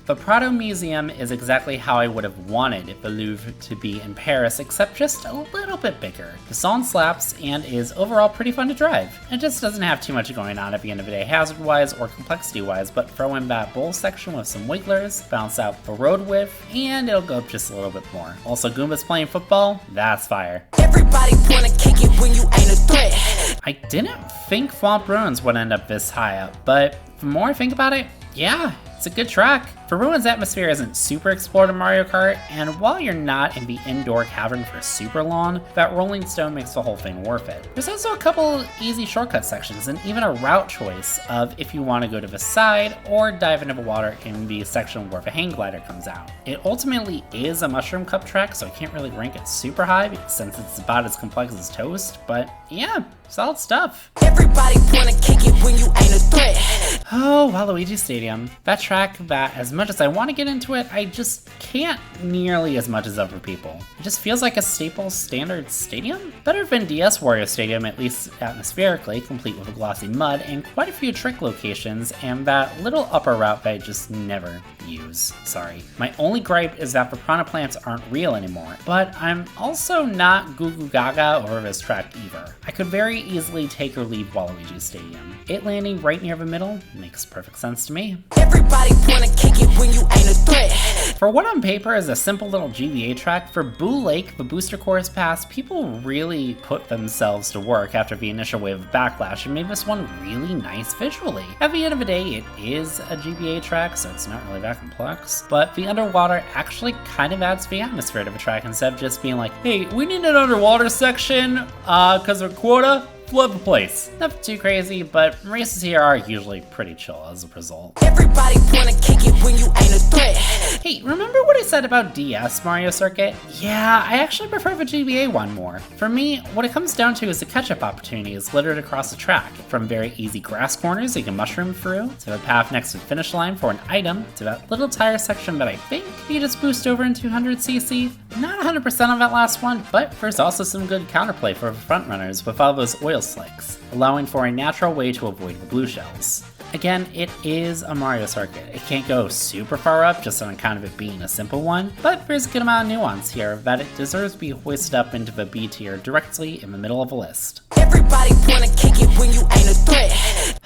Speaker 2: The Prado Museum is exactly how I would have wanted the Louvre to be in Paris, except just a little bit bigger. The song slaps and is overall pretty fun to drive. It just doesn't have too much going on at the end of the day hazard-wise or complexity-wise, but throw in that bowl section with some wigglers, balance out the road width, and it'll go up just a little bit more. Also, Goombas playing football, that's fire.
Speaker 4: Everybody wanna kick it when you ain't a threat.
Speaker 2: I didn't think Swamp Ruins would end up this high up, but the more I think about it, yeah, it's a good track. For Ruins' atmosphere isn't super explored in Mario Kart, and while you're not in the indoor cavern for super long, that rolling stone makes the whole thing worth it. There's also a couple easy shortcut sections, and even a route choice of if you want to go to the side or dive into the water in the section where the hang glider comes out. It ultimately is a Mushroom Cup track, so I can't really rank it super high since it's about as complex as Toast, but yeah, solid stuff.
Speaker 4: Everybody wanna kick it when you ain't a threat.
Speaker 2: Oh, Waluigi Stadium. That track that, as much as I want to get into it, I just can't nearly as much as other people. It just feels like a staple standard stadium? Better than DS Wario Stadium, at least atmospherically, complete with a glossy mud and quite a few trick locations, and that little upper route that I just never use. Sorry. My only gripe is that the piranha plants aren't real anymore, but I'm also not goo goo gaga over this track either. I could very easily take or leave Waluigi Stadium. It landing right near the middle makes perfect sense to me.
Speaker 4: Everybody wanna kick it when you ain't a threat.
Speaker 2: For what on paper is a simple little GBA track, for Boo Lake, the booster course pass, people really put themselves to work after the initial wave of backlash and made this one really nice visually. At the end of the day, it is a GBA track, so it's not really that complex, but the underwater actually kind of adds the atmosphere to the track instead of just being like, hey, we need an underwater section, cause of quota. Love the place. Nothing too crazy, but races here are usually pretty chill as a result.
Speaker 4: Everybody wanna kick it when you ain't a threat.
Speaker 2: Hey, remember what I said about DS Mario Circuit? Yeah, I actually prefer the GBA one more. For me, what it comes down to is the catch-up opportunities littered across the track, from very easy grass corners you can mushroom through, to the path next to the finish line for an item, to that little tire section that I think you just boost over in 200cc. Not 100% on that last one, but there's also some good counterplay for the front runners with all those oil slicks, allowing for a natural way to avoid the blue shells. Again, it is a Mario circuit. It can't go super far up just on account of it being a simple one, but there's a good amount of nuance here that it deserves to be hoisted up into the B tier directly in the middle of a list.
Speaker 4: Everybody wanna kick it when you ain't a threat.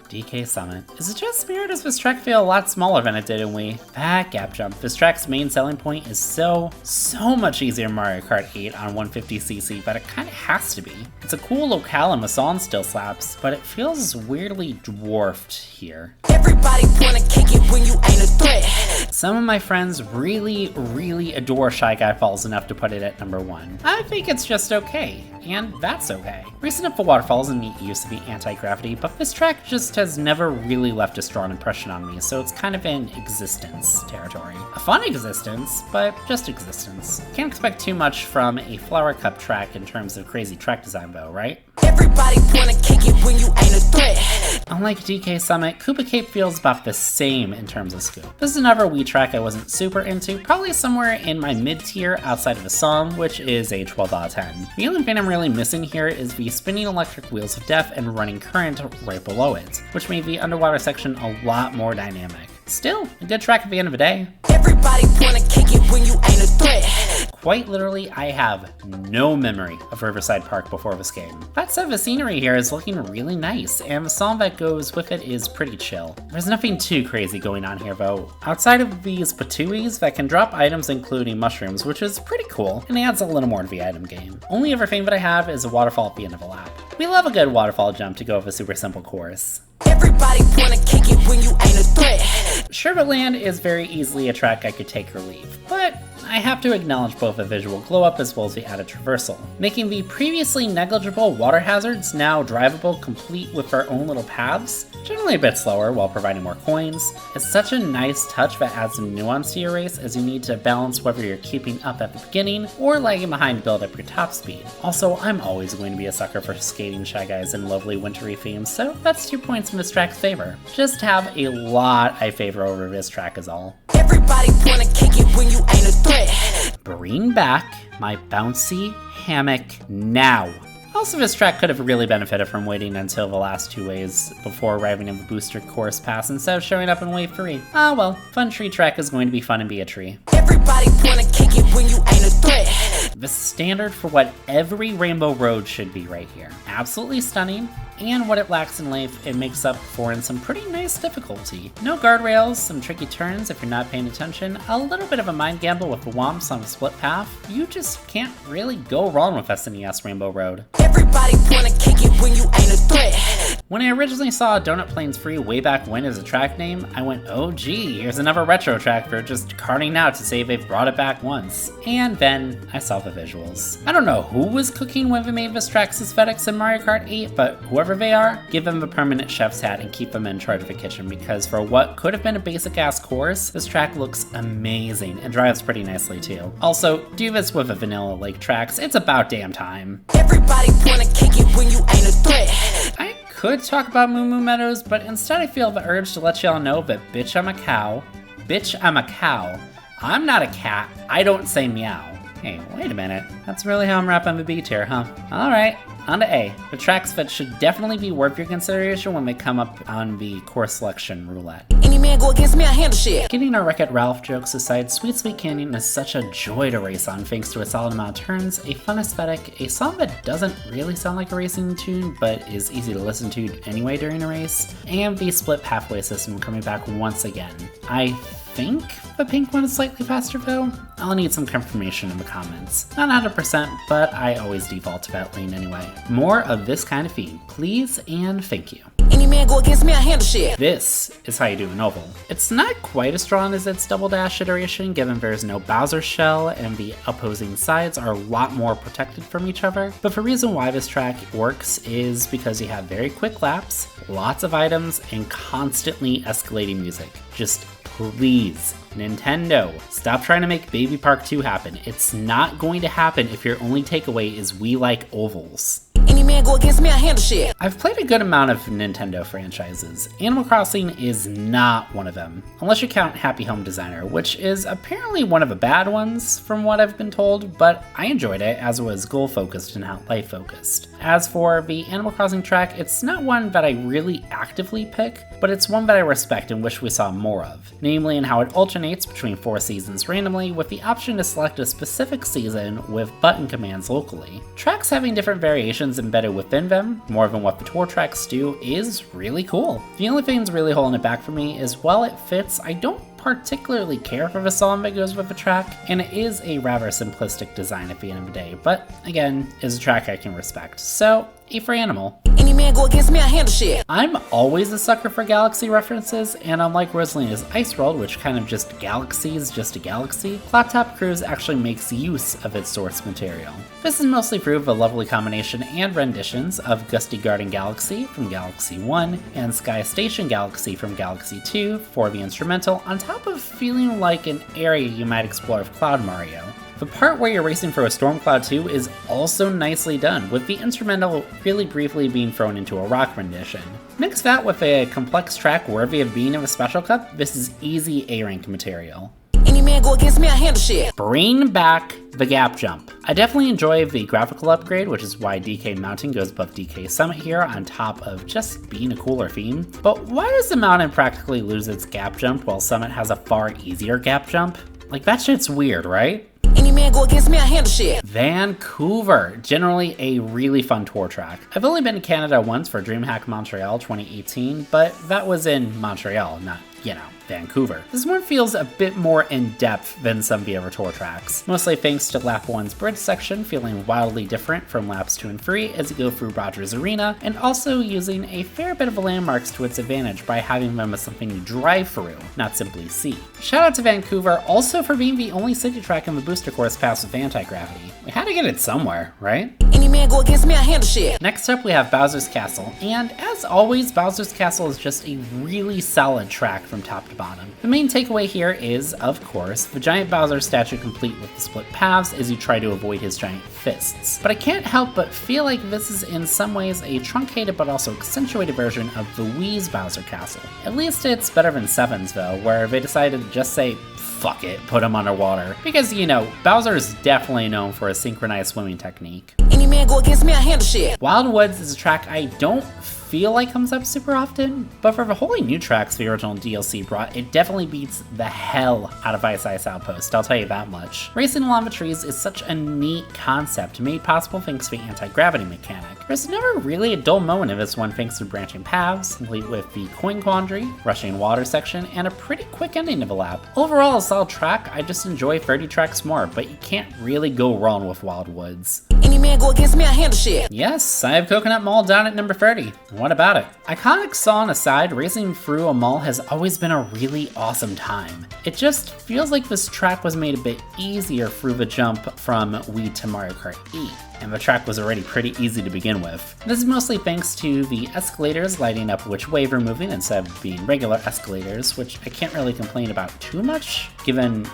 Speaker 2: DK Summit. Is it just me or does this track feel a lot smaller than it did in Wii? That gap jump. This track's main selling point is so much easier in Mario Kart 8 on 150cc, but it kinda has to be. It's a cool locale and the song still slaps, but it feels weirdly dwarfed here.
Speaker 4: Everybody wanna kick it when you ain't a threat.
Speaker 2: Some of my friends really adore Shy Guy Falls enough to put it at number 1. I think it's just okay, and that's okay. Recent Up the Waterfall is a neat use of the anti-gravity, but this track just has never really left a strong impression on me, so it's kind of in existence territory. A fun existence, but just existence. Can't expect too much from a Flower Cup track in terms of crazy track design though, right?
Speaker 4: Everybody wanna kick it when you ain't a threat.
Speaker 2: Unlike DK Summit, Koopa Cape feels about the same in terms of scope. This is another Wii track I wasn't super into, probably somewhere in my mid-tier outside of the song, which is a 12 out of 10. The only thing I'm really missing here is the spinning electric wheels of death and running current right below it, which made the underwater section a lot more dynamic. Still, a good track at the end of the day.
Speaker 4: Everybody wanna kick it when you ain't a threat.
Speaker 2: Quite literally, I have no memory of Riverside Park before this game. That said, the scenery here is looking really nice, and the song that goes with it is pretty chill. There's nothing too crazy going on here though, outside of these patuis that can drop items including mushrooms, which is pretty cool, and adds a little more to the item game. Only other thing that I have is a waterfall at the end of a lap. We love a good waterfall jump to go with a super simple course.
Speaker 4: Everybody wanna kick it when you ain't a threat.
Speaker 2: Sherbet Land is very easily a track I could take or leave, but I have to acknowledge both the visual glow-up as well as the added traversal, making the previously negligible water hazards now drivable complete with their own little paths, generally a bit slower while providing more coins. It's such a nice touch that adds some nuance to your race as you need to balance whether you're keeping up at the beginning or lagging behind to build up your top speed. Also, I'm always going to be a sucker for skating Shy Guys in lovely wintry themes, so that's 2 points in this track's favor. Just have a lot I favor over this track is all.
Speaker 4: Everybody wanna kick it when you ain't a threat.
Speaker 2: Bring back my bouncy hammock now. I'll Most of this track could have really benefited from waiting until the last 2 waves before arriving in the booster course pass instead of showing up in wave 3. Ah well, fun tree track is going to be fun and be a tree.
Speaker 4: Everybody wanna kick it when you ain't a threat.
Speaker 2: The standard for what every Rainbow Road should be right here. Absolutely stunning, and what it lacks in length, it makes up for in some pretty nice difficulty. No guardrails, some tricky turns if you're not paying attention, a little bit of a mind gamble with the womps on a split path. You just can't really go wrong with SNES Rainbow Road.
Speaker 4: Everybody wanna kick it when you ain't a threat.
Speaker 2: When I originally saw Donut Plains Free way back when as a track name, I went, oh gee, here's another retro track for just karting out to say they've brought it back once. And then I saw the visuals. I don't know who was cooking when they made this track's aesthetics in Mario Kart 8, but whoever they are, give them a permanent chef's hat and keep them in charge of the kitchen, because for what could have been a basic ass course, this track looks amazing and drives pretty nicely too. Also, do this with a Vanilla Lake tracks, it's about damn time.
Speaker 4: Everybody wanna kick it when you ain't a threat.
Speaker 2: I could talk about Moo Moo Meadows, but instead I feel the urge to let y'all know that bitch, I'm a cow. Bitch, I'm a cow. I'm not a cat. I don't say meow. Hey, wait a minute. That's really how I'm rapping the beat here, huh? Alright, on to A. The tracks that should definitely be worth your consideration when they come up on the course selection roulette.
Speaker 4: Any man go against me, I handle shit.
Speaker 2: Getting our Wreck-It Ralph jokes aside, Sweet Sweet Canyon is such a joy to race on thanks to a solid amount of turns, a fun aesthetic, a song that doesn't really sound like a racing tune but is easy to listen to anyway during a race, and the split pathway system coming back once again. I think the pink one is slightly faster though. I'll need some confirmation in the comments. Not 100%, but I always default to that lane anyway. More of this kind of theme, please and thank you.
Speaker 4: Any man go against me, I handle shit.
Speaker 2: This is how you do an oval. It's not quite as strong as its Double Dash iteration, given there's no Bowser shell and the opposing sides are a lot more protected from each other, but the reason why this track works is because you have very quick laps, lots of items, and constantly escalating music. Just please, Nintendo, stop trying to make Baby Park 2 happen. It's not going to happen if your only takeaway is we like ovals.
Speaker 4: Any man go against me, I handle shit.
Speaker 2: I've played a good amount of Nintendo franchises. Animal Crossing is not one of them, unless you count Happy Home Designer, which is apparently one of the bad ones from what I've been told, but I enjoyed it as it was goal-focused and not life-focused. As for the Animal Crossing track, it's not one that I really actively pick, but it's one that I respect and wish we saw more of, namely in how it alternates between 4 seasons randomly with the option to select a specific season with button commands locally. Tracks having different variations embedded within them, more than what the tour tracks do, is really cool. The only thing that's really holding it back for me is while it fits, I don't particularly care for the song that goes with the track, and it is a rather simplistic design at the end of the day, but again, is a track I can respect. So, A for Animal.
Speaker 4: Any man go against me, I handle shit.
Speaker 2: I'm always a sucker for galaxy references, and unlike Rosalina's Ice World, which kind of just galaxies just a galaxy, Flat Top Cruise actually makes use of its source material. This is mostly through the lovely combination and renditions of Gusty Garden Galaxy from Galaxy 1 and Sky Station Galaxy from Galaxy 2 for the instrumental, on top of feeling like an area you might explore with Cloud Mario. The part where you're racing for a Storm Cloud 2 is also nicely done, with the instrumental really briefly being thrown into a rock rendition. Mix that with a complex track worthy of being in a Special Cup, this is easy A-rank material.
Speaker 4: Any man go against me, I handle shit.
Speaker 2: Bring back the gap jump. I definitely enjoy the graphical upgrade, which is why DK Mountain goes above DK Summit here on top of just being a cooler theme. But why does the Mountain practically lose its gap jump while Summit has a far easier gap jump? Like, that shit's weird, right?
Speaker 4: Any man go against me, I handle shit.
Speaker 2: Vancouver, generally a really fun tour track. I've only been to Canada once for DreamHack Montreal 2018, but that was in Montreal, not, Vancouver. This one feels a bit more in-depth than some of the other tour tracks, mostly thanks to Lap 1's bridge section feeling wildly different from Laps 2 and 3 as you go through Rogers Arena, and also using a fair bit of landmarks to its advantage by having them as something you drive through, not simply see. Shout out to Vancouver also for being the only city track in the booster course pass with anti-gravity. We had to get it somewhere, right?
Speaker 4: Any man go against me, I handle shit.
Speaker 2: Next up we have Bowser's Castle, and as always, Bowser's Castle is just a really solid track from top to bottom. The main takeaway here is, of course, the giant Bowser statue complete with the split paths as you try to avoid his giant fists. But I can't help but feel like this is in some ways a truncated but also accentuated version of the Wii's Bowser Castle. At least it's better than 7's though, where they decided to just say, fuck it, put him underwater. Because, Bowser is definitely known for a synchronized swimming technique.
Speaker 4: Any man go against me, I handle shit.
Speaker 2: Wild Woods is a track I don't feel like comes up super often, but for the wholly new tracks the original DLC brought, it definitely beats the hell out of Ice Ice Outpost, I'll tell you that much. Racing along the trees is such a neat concept, made possible thanks to the anti-gravity mechanic. There's never really a dull moment in this one thanks to branching paths, complete with the coin quandary, rushing water section, and a pretty quick ending of a lap. Overall a solid track, I just enjoy 30 tracks more, but you can't really go wrong with Wild Woods.
Speaker 4: Any man go against me, I handle shit.
Speaker 2: Yes, I have Coconut Mall down at number 30. What about it? Iconic song aside, racing through a mall has always been a really awesome time. It just feels like this track was made a bit easier through the jump from Wii to Mario Kart 8. And the track was already pretty easy to begin with. This is mostly thanks to the escalators lighting up which way we're moving instead of being regular escalators, which I can't really complain about too much, given,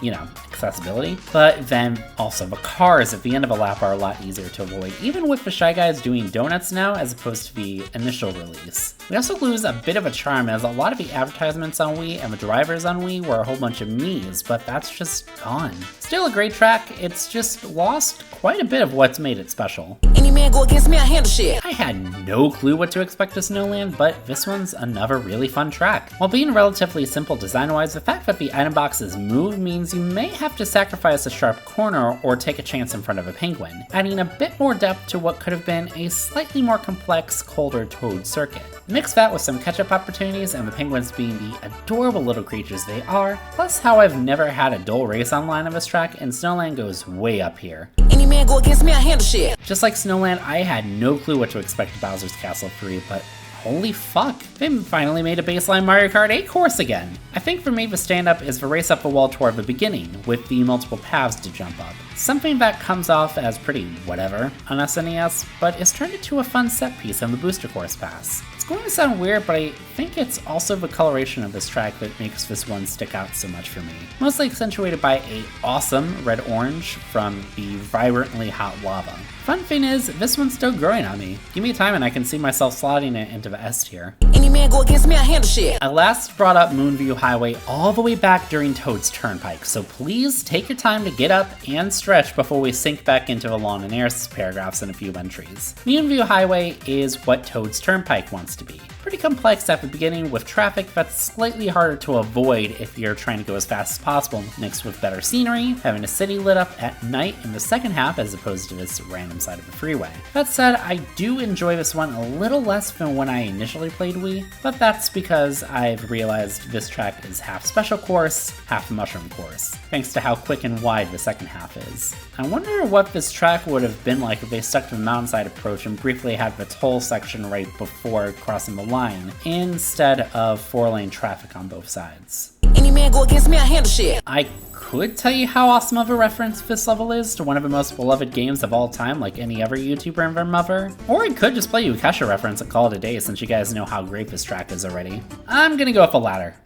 Speaker 2: accessibility. But then also the cars at the end of a lap are a lot easier to avoid, even with the Shy Guys doing donuts now as opposed to the initial release. We also lose a bit of a charm as a lot of the advertisements on Wii and the drivers on Wii were a whole bunch of Miis, but that's just gone. Still a great track, it's just lost quite a bit of what's made it special.
Speaker 4: Any man go against me, I handle shit.
Speaker 2: I had no clue what to expect of Snowland, but this one's another really fun track. While being relatively simple design-wise, the fact that the item boxes move means you may have to sacrifice a sharp corner or take a chance in front of a penguin, adding a bit more depth to what could have been a slightly more complex, colder Toad circuit. Mix that with some catch-up opportunities and the penguins being the adorable little creatures they are, plus how I've never had a dull race online of this track, and Snowland goes way up here.
Speaker 4: Any man go against me, I handle shit.
Speaker 2: Just like Snowland, I had no clue what to expect of Bowser's Castle 3, but holy fuck, they finally made a baseline Mario Kart 8 course again. I think for me the stand-up is the race up the wall toward the beginning, with the multiple paths to jump up. Something that comes off as pretty whatever on SNES, but is turned into a fun set piece on the Booster Course Pass. It's going to sound weird, but I think it's also the coloration of this track that makes this one stick out so much for me. Mostly accentuated by a awesome red-orange from the vibrantly hot lava. Fun thing is, this one's still growing on me. Give me time and I can see myself slotting it into the S tier.
Speaker 4: Any man go against me, I handle shit.
Speaker 2: I last brought up Moonview Highway all the way back during Toad's Turnpike, so please take your time to get up and stretch before we sink back into the Lawn and Airs paragraphs in a few entries. Moonview Highway is what Toad's Turnpike wants to be. Pretty complex at the beginning with traffic that's slightly harder to avoid if you're trying to go as fast as possible, mixed with better scenery, having a city lit up at night in the second half as opposed to this random side of the freeway. That said, I do enjoy this one a little less than when I initially played Wii, but that's because I've realized this track is half special course, half mushroom course, thanks to how quick and wide the second half is. I wonder what this track would have been like if they stuck to the mountainside approach and briefly had the toll section right before crossing the line, instead of 4-lane traffic on both sides.
Speaker 4: Any man go against me, I handle shit.
Speaker 2: I could tell you how awesome of a reference this level is to one of the most beloved games of all time, like any other YouTuber and their mother, or I could just play you a Kesha reference and call it a day since you guys know how great this track is already. I'm gonna go with the latter.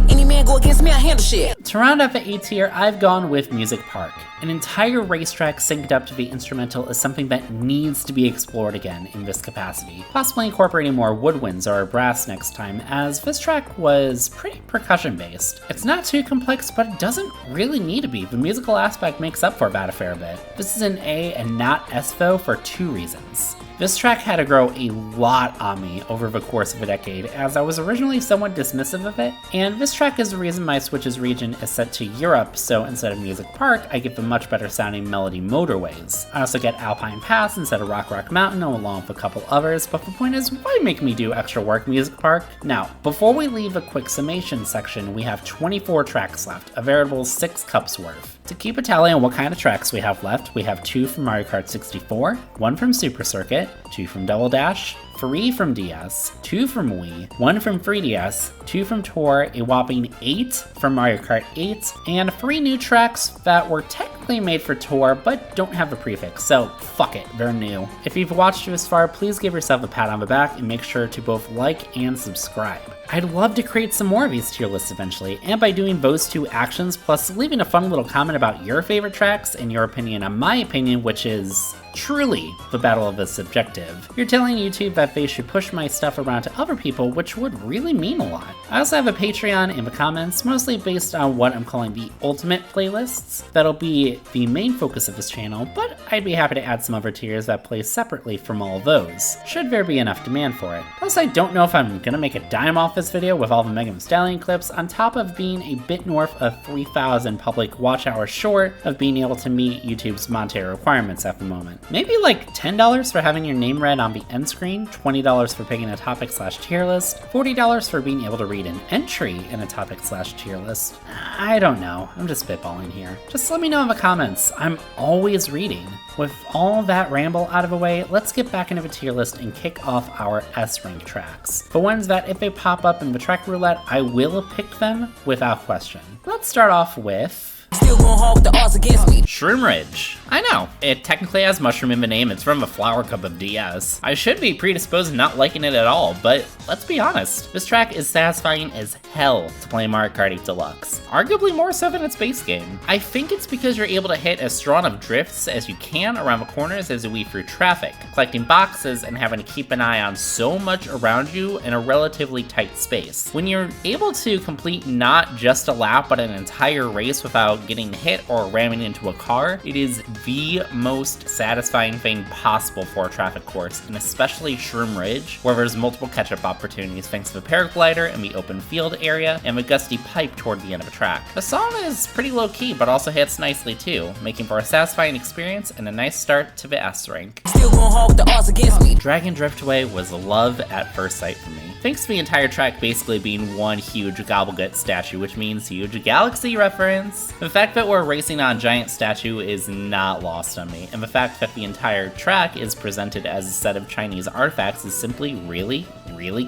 Speaker 4: Any man go against me, I handle shit.
Speaker 2: To round up the A tier, I've gone with Music Park. An entire racetrack synced up to the instrumental is something that needs to be explored again in this capacity, possibly incorporating more woodwinds or brass next time, as this track was pretty percussion based. It's not too complex, but it doesn't really need to be. The musical aspect makes up for that a fair bit. This is an A and not S though for two reasons. This track had to grow a lot on me over the course of a decade, as I was originally somewhat dismissive of it, and this track is the reason my Switch's region is set to Europe, so instead of Music Park, I get the much better sounding Melody Motorways. I also get Alpine Pass instead of Rock Rock Mountain, along with a couple others, but the point is, why make me do extra work, Music Park? Now, before we leave a quick summation section, we have 24 tracks left, a veritable 6 cups worth. To keep a tally on what kind of tracks we have left, we have 2 from Mario Kart 64, 1 from Super Circuit, 2 from Double Dash, 3 from DS, 2 from Wii, 1 from 3DS, 2 from Tour, a whopping 8 from Mario Kart 8, and 3 new tracks that were technically made for Tour but don't have a prefix, so fuck it, they're new. If you've watched this far, please give yourself a pat on the back and make sure to both like and subscribe. I'd love to create some more of these tier lists eventually, and by doing those 2 actions, plus leaving a fun little comment about your favorite tracks and your opinion on my opinion, which is truly the battle of the subjective, you're telling YouTube that that they should push my stuff around to other people, which would really mean a lot. I also have a Patreon in the comments, mostly based on what I'm calling the ultimate playlists. That'll be the main focus of this channel, but I'd be happy to add some other tiers that play separately from all of those, should there be enough demand for it. Plus, I don't know if I'm gonna make a dime off this video with all the Megan Thee Stallion clips, on top of being a bit north of 3,000 public watch hours short of being able to meet YouTube's monetary requirements at the moment. Maybe like $10 for having your name read on the end screen, $20 for picking a topic/tier list, $40 for being able to read an entry in a topic/tier list. I don't know, I'm just spitballing here. Just let me know in the comments, I'm always reading. With all that ramble out of the way, let's get back into the tier list and kick off our S-rank tracks. The ones that if they pop up in the track roulette, I will pick them without question. Let's start off with
Speaker 4: Still gon' hold the odds against me.
Speaker 2: Shroom Ridge. I know, it technically has mushroom in the name, it's from a Flower Cup of DS. I should be predisposed to not liking it at all, but let's be honest, this track is satisfying as hell to play Mario Kart 8 Deluxe. Arguably more so than its base game. I think it's because you're able to hit as strong of drifts as you can around the corners as you weave through traffic, collecting boxes and having to keep an eye on so much around you in a relatively tight space. When you're able to complete not just a lap but an entire race without getting hit or ramming into a car, it is the most satisfying thing possible for a traffic course, and especially Shroom Ridge, where there's multiple catch-up opportunities thanks to the paraglider in the open field area and the gusty pipe toward the end of the track. The song is pretty low-key, but also hits nicely too, making for a satisfying experience and a nice start to the S rank.
Speaker 4: Still gon' hold the odds against me.
Speaker 2: Dragon Driftway was love at first sight for me. Thanks to the entire track basically being one huge Gobblegut statue, which means huge galaxy reference. The fact that we're racing on a giant statue is not lost on me, and the fact that the entire track is presented as a set of Chinese artifacts is simply really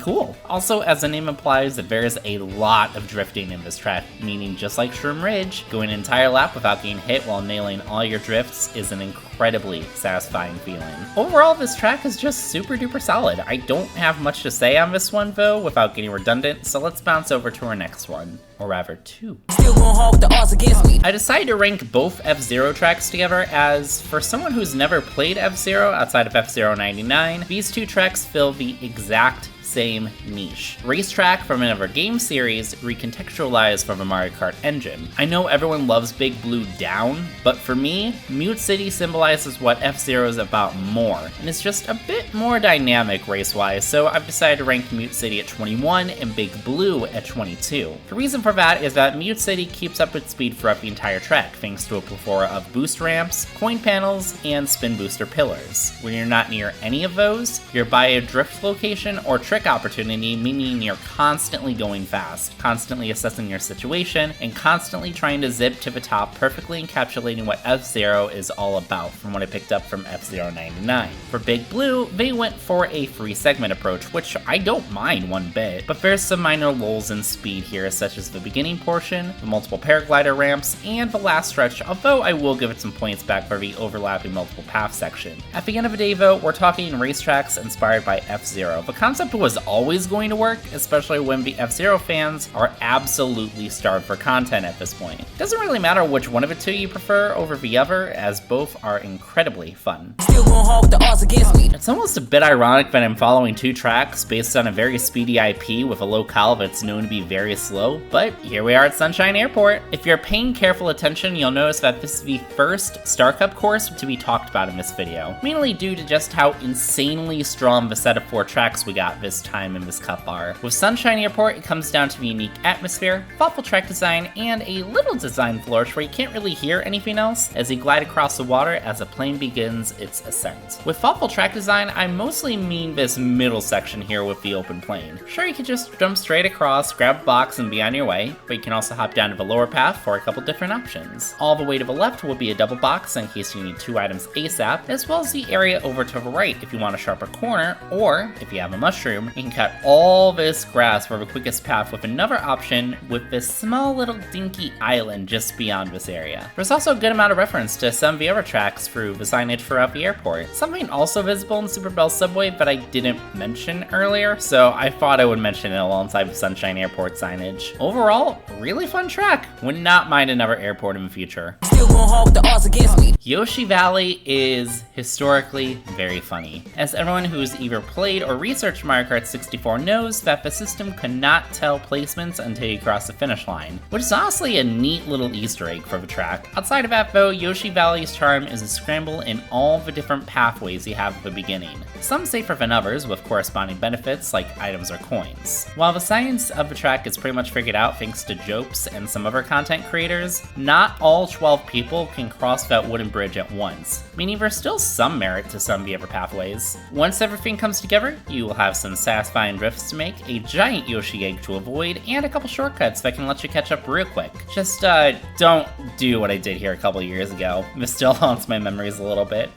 Speaker 2: cool. Also, as the name implies, there is a lot of drifting in this track, meaning just like Shroom Ridge, going an entire lap without getting hit while nailing all your drifts is an incredibly satisfying feeling. Overall, this track is just super duper solid. I don't have much to say on this one though, without getting redundant, so let's bounce over to our next one. Or rather, two.
Speaker 4: Still gon' hold the odds against me.
Speaker 2: I decided to rank both F-Zero tracks together as, for someone who's never played F-Zero outside of F-Zero 99, these two tracks fill the exact same niche. Racetrack from another game series recontextualized from a Mario Kart engine. I know everyone loves Big Blue Down, but for me, Mute City symbolizes what F-Zero is about more, and it's just a bit more dynamic race-wise, so I've decided to rank Mute City at 21 and Big Blue at 22. The reason for that is that Mute City keeps up its speed throughout the entire track, thanks to a plethora of boost ramps, coin panels, and spin booster pillars. When you're not near any of those, you're by a drift location or trick opportunity, meaning you're constantly going fast, constantly assessing your situation, and constantly trying to zip to the top, perfectly encapsulating what F-Zero is all about from what I picked up from F-Zero 99. For Big Blue, they went for a 3-segment approach, which I don't mind one bit, but there's some minor lulls in speed here, such as the beginning portion, the multiple paraglider ramps, and the last stretch, although I will give it some points back for the overlapping multiple path section. At the end of the day though, we're talking racetracks inspired by F-Zero. The concept was always going to work, especially when the F-Zero fans are absolutely starved for content at this point. It doesn't really matter which one of the two you prefer over the other, as both are incredibly fun.
Speaker 4: Still gon' hold the odds against me.
Speaker 2: It's almost a bit ironic that I'm following two tracks based on a very speedy IP with a locale that's known to be very slow, but here we are at Sunshine Airport. If you're paying careful attention, you'll notice that this is the first Star Cup course to be talked about in this video, mainly due to just how insanely strong the set of 4 tracks we got this time in this cup are. With Sunshine Airport, it comes down to the unique atmosphere, thoughtful track design, and a little design flourish where you can't really hear anything else as you glide across the water as the plane begins its ascent. With thoughtful track design, I mostly mean this middle section here with the open plane. Sure, you could just jump straight across, grab a box, and be on your way, but you can also hop down to the lower path for a couple different options. All the way to the left will be a double box in case you need 2 items ASAP, as well as the area over to the right if you want a sharper corner, or if you have a mushroom, you can cut all this grass for the quickest path with another option with this small little dinky island just beyond this area. There's also a good amount of reference to some of the other tracks through the signage throughout the airport. Something also visible in Super Bell Subway that I didn't mention earlier, so I thought I would mention it alongside the Sunshine Airport signage. Overall, really fun track. Would not mind another airport in the future.
Speaker 4: Still going hard with the odds against me.
Speaker 2: Yoshi Valley is historically very funny, as everyone who's either played or researched Mario Kart 64 knows that the system could not tell placements until you cross the finish line, which is honestly a neat little Easter egg for the track. Outside of that though, Yoshi Valley's charm is a scramble in all the different pathways you have at the beginning, some safer than others with corresponding benefits like items or coins. While the science of the track is pretty much figured out thanks to Jopes and some other content creators, not all 12 people can cross that wooden bridge at once, meaning there's still some merit to some of the other pathways. Once everything comes together, you will have some satisfying drifts to make, a giant Yoshi egg to avoid, and a couple shortcuts that can let you catch up real quick. Just don't do what I did here a couple years ago. This still haunts my memories a little bit.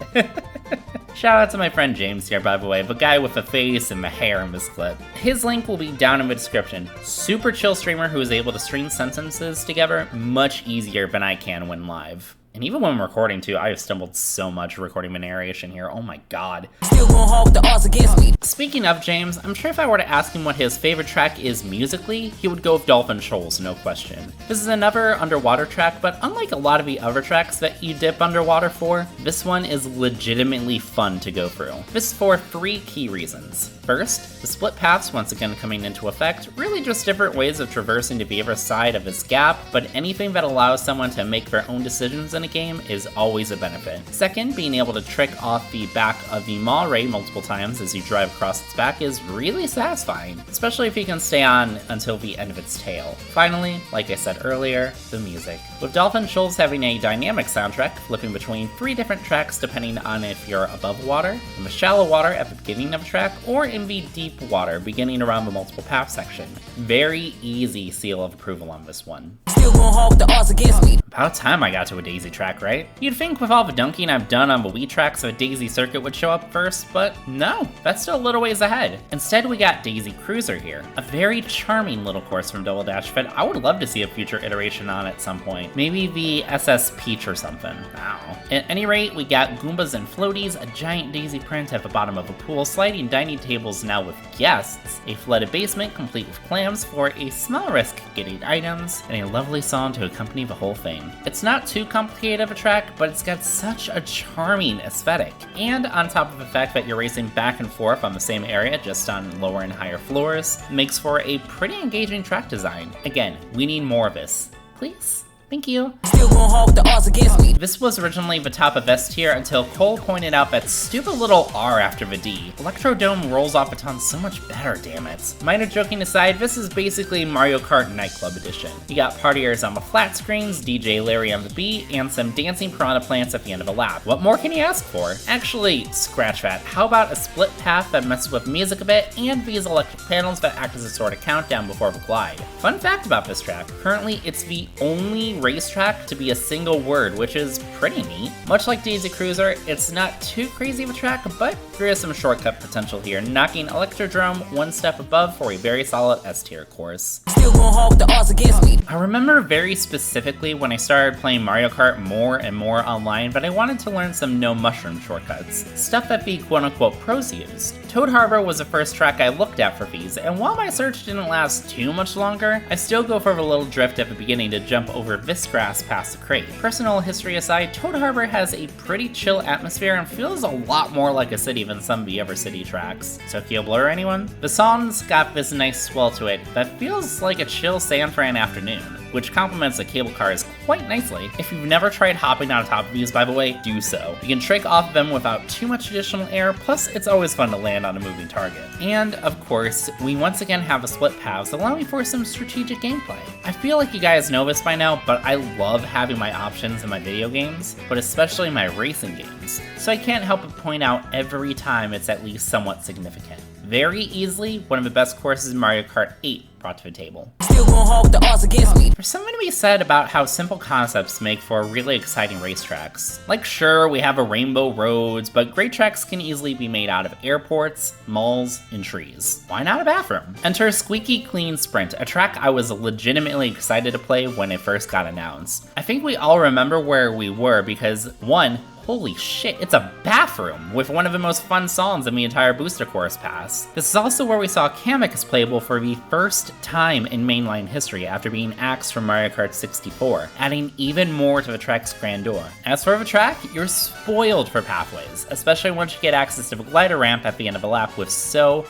Speaker 2: Shout out to my friend James here, by the way, the guy with the face and the hair in this clip. His link will be down in the description. Super chill streamer who is able to string sentences together much easier than I can when live. And even when I'm recording too, I have stumbled so much recording my narration here, oh my god.
Speaker 4: Still going hard with the odds against me.
Speaker 2: Speaking of James, I'm sure if I were to ask him what his favorite track is musically, he would go with Dolphin Shoals, no question. This is another underwater track, but unlike a lot of the other tracks that you dip underwater for, this one is legitimately fun to go through. This is for 3 key reasons. First, the split paths once again coming into effect, really just different ways of traversing to the other side of this gap, but anything that allows someone to make their own decisions in a game is always a benefit. Second, being able to trick off the back of the Maw Ray multiple times as you drive across its back is really satisfying, especially if you can stay on until the end of its tail. Finally, like I said earlier, the music. With Dolphin Shoals having a dynamic soundtrack, flipping between 3 different tracks depending on if you're above water, in the shallow water at the beginning of a track, or in the deep water beginning around the multiple path section. Very easy seal of approval on this one.
Speaker 4: Still going hard with the odds against me.
Speaker 2: About time I got to a Daisy track, right? You'd think with all the dunking I've done on the Wii tracks a Daisy circuit would show up first, but no, that's still a little ways ahead. Instead we got Daisy Cruiser here, a very charming little course from Double Dash that I would love to see a future iteration on at some point. Maybe the SS Peach or something, I don't know. At any rate, we got Goombas and Floaties, a giant Daisy print at the bottom of a pool, sliding dining tables now with guests, a flooded basement complete with clams for a small risk getting items, and a lovely song to accompany the whole thing. It's not too complicated of a track, but it's got such a charming aesthetic. And on top of the fact that you're racing back and forth on the same area, just on lower and higher floors, makes for a pretty engaging track design. Again, we need more of this. Please? Thank you.
Speaker 4: Still going hard with the odds against me.
Speaker 2: This was originally the top of S tier until Cole pointed out that stupid little R after the D. Electrodome rolls off a ton so much better, damn it. Minor joking aside, this is basically Mario Kart Nightclub Edition. You got partiers on the flat screens, DJ Larry on the beat, and some dancing piranha plants at the end of a lap. What more can you ask for? Actually, scratch that. How about a split path that messes with music a bit, and these electric panels that act as a sort of countdown before the glide? Fun fact about this track, currently it's the only racetrack to be a single word, which is pretty neat. Much like Daisy Cruiser, it's not too crazy of a track, but there is some shortcut potential here, knocking Electrodrome one step above for a very solid S tier course.
Speaker 4: Still going hard with the odds against me.
Speaker 2: I remember very specifically when I started playing Mario Kart more and more online that I wanted to learn some no mushroom shortcuts, stuff that the quote-unquote pros used. Toad Harbor was the first track I looked at for these, and while my search didn't last too much longer, I still go for the little drift at the beginning to jump over this grass past the crate. Personal history aside, Toad Harbor has a pretty chill atmosphere and feels a lot more like a city than some of the other city tracks. Tokyo Blur, anyone? The song's got this nice swell to it that feels like a chill San Fran afternoon, which complements the cable cars quite nicely. If you've never tried hopping on top of these, by the way, do so. You can trick off of them without too much additional air, plus it's always fun to land on a moving target. And, of course, we once again have the split paths, allowing for some strategic gameplay. I feel like you guys know this by now, but I love having my options in my video games, but especially my racing games, so I can't help but point out every time it's at least somewhat significant. Very easily, one of the best courses in Mario Kart 8 brought to the table.
Speaker 4: Still going hard with the odds against me.
Speaker 2: There's something to be said about how simple concepts make for really exciting racetracks. Like, sure, we have a rainbow roads, but great tracks can easily be made out of airports, malls, and trees. Why not a bathroom? Enter Squeaky Clean Sprint, a track I was legitimately excited to play when it first got announced. I think we all remember where we were because, one, holy shit, it's a bathroom with one of the most fun songs in the entire Booster Course Pass. This is also where we saw Kamek as playable for the first time in mainline history after being axed from Mario Kart 64, adding even more to the track's grandeur. As for the track, you're spoiled for pathways, especially once you get access to the glider ramp at the end of a lap with so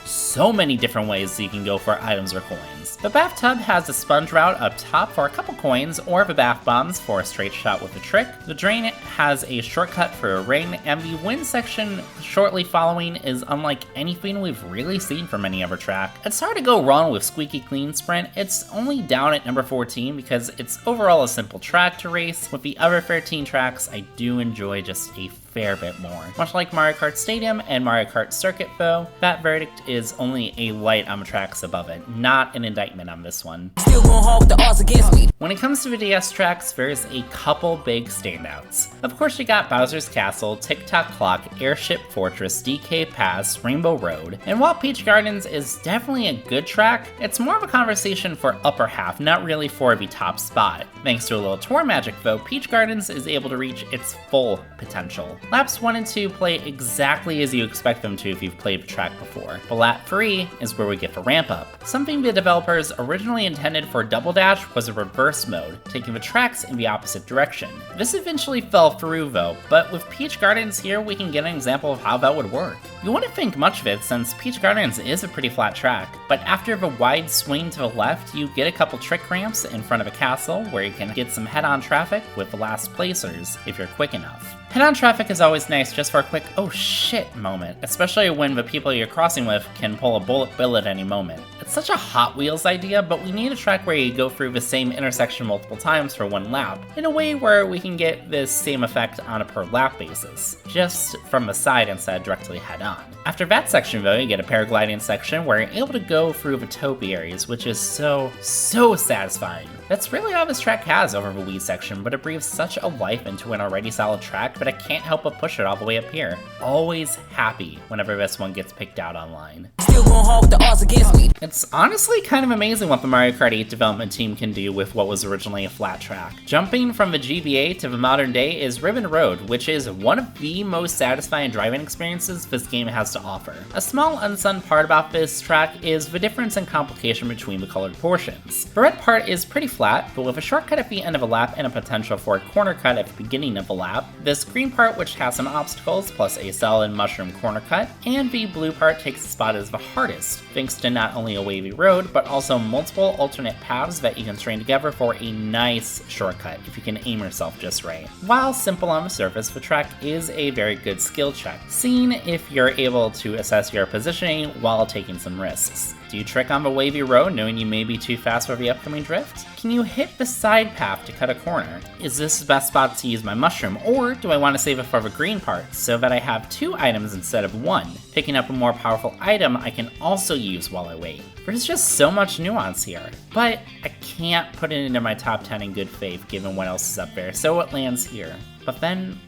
Speaker 2: many different ways you can go for items or coins. The bathtub has a sponge route up top for a couple coins, or the bath bombs for a straight shot with a trick. The drain has a shortcut for a ring, and the wind section shortly following is unlike anything we've really seen from any other track. It's hard to go wrong with Squeaky Clean Sprint. It's only down at number 14 because it's overall a simple track to race. With the other 13 tracks, I do enjoy just a fair bit more. Much like Mario Kart Stadium and Mario Kart Circuit though, that verdict is only a light on the tracks above it, not an indictment on this one.
Speaker 4: Still gon' hold the odds against me.
Speaker 2: When it comes to the DS tracks, there's a couple big standouts. Of course you got Bowser's Castle, Tick-Tock Clock, Airship Fortress, DK Pass, Rainbow Road, and while Peach Gardens is definitely a good track, it's more of a conversation for upper half, not really for the top spot. Thanks to a little tour magic though, Peach Gardens is able to reach its full potential. Laps 1 and 2 play exactly as you expect them to if you've played the track before, but lap 3 is where we get the ramp up. Something the developers originally intended for Double Dash was a reverse mode, taking the tracks in the opposite direction. This eventually fell through though, but with Peach Gardens here we can get an example of how that would work. You wouldn't think much of it since Peach Gardens is a pretty flat track, but after the wide swing to the left, you get a couple trick ramps in front of a castle where you can get some head-on traffic with the last placers if you're quick enough. Head-on traffic is always nice just for a quick oh shit moment, especially when the people you're crossing with can pull a bullet bill at any moment. It's such a Hot Wheels idea, but we need a track where you go through the same intersection multiple times for one lap, in a way where we can get this same effect on a per lap basis, just from the side instead of directly head-on. After that section though, you get a paragliding section where you're able to go through the topiaries, which is so satisfying. That's really all this track has over the Wii section, but it breathes such a life into an already solid track that I can't help but push it all the way up here. Always happy whenever this one gets picked out online.
Speaker 4: Still gon' hold the odds against me.
Speaker 2: It's honestly kind of amazing what the Mario Kart 8 development team can do with what was originally a flat track. Jumping from the GBA to the modern day is Ribbon Road, which is one of the most satisfying driving experiences this game has to offer. A small unsung part about this track is the difference in complication between the colored portions. The red part is pretty flat, but with a shortcut at the end of a lap and a potential for a corner cut at the beginning of a lap, this green part which has some obstacles plus a solid mushroom corner cut, and the blue part takes the spot as the hardest, thanks to not only a wavy road, but also multiple alternate paths that you can string together for a nice shortcut if you can aim yourself just right. While simple on the surface, the track is a very good skill check, seeing if you're able to assess your positioning while taking some risks. Do you trick on the wavy road knowing you may be too fast for the upcoming drift? Can you hit the side path to cut a corner? Is this the best spot to use my mushroom, or do I want to save it for the green part so that I have 2 items instead of 1, picking up a more powerful item I can also use while I wait? There's just so much nuance here, but I can't put it into my top 10 in good faith given what else is up there, so it lands here. But then,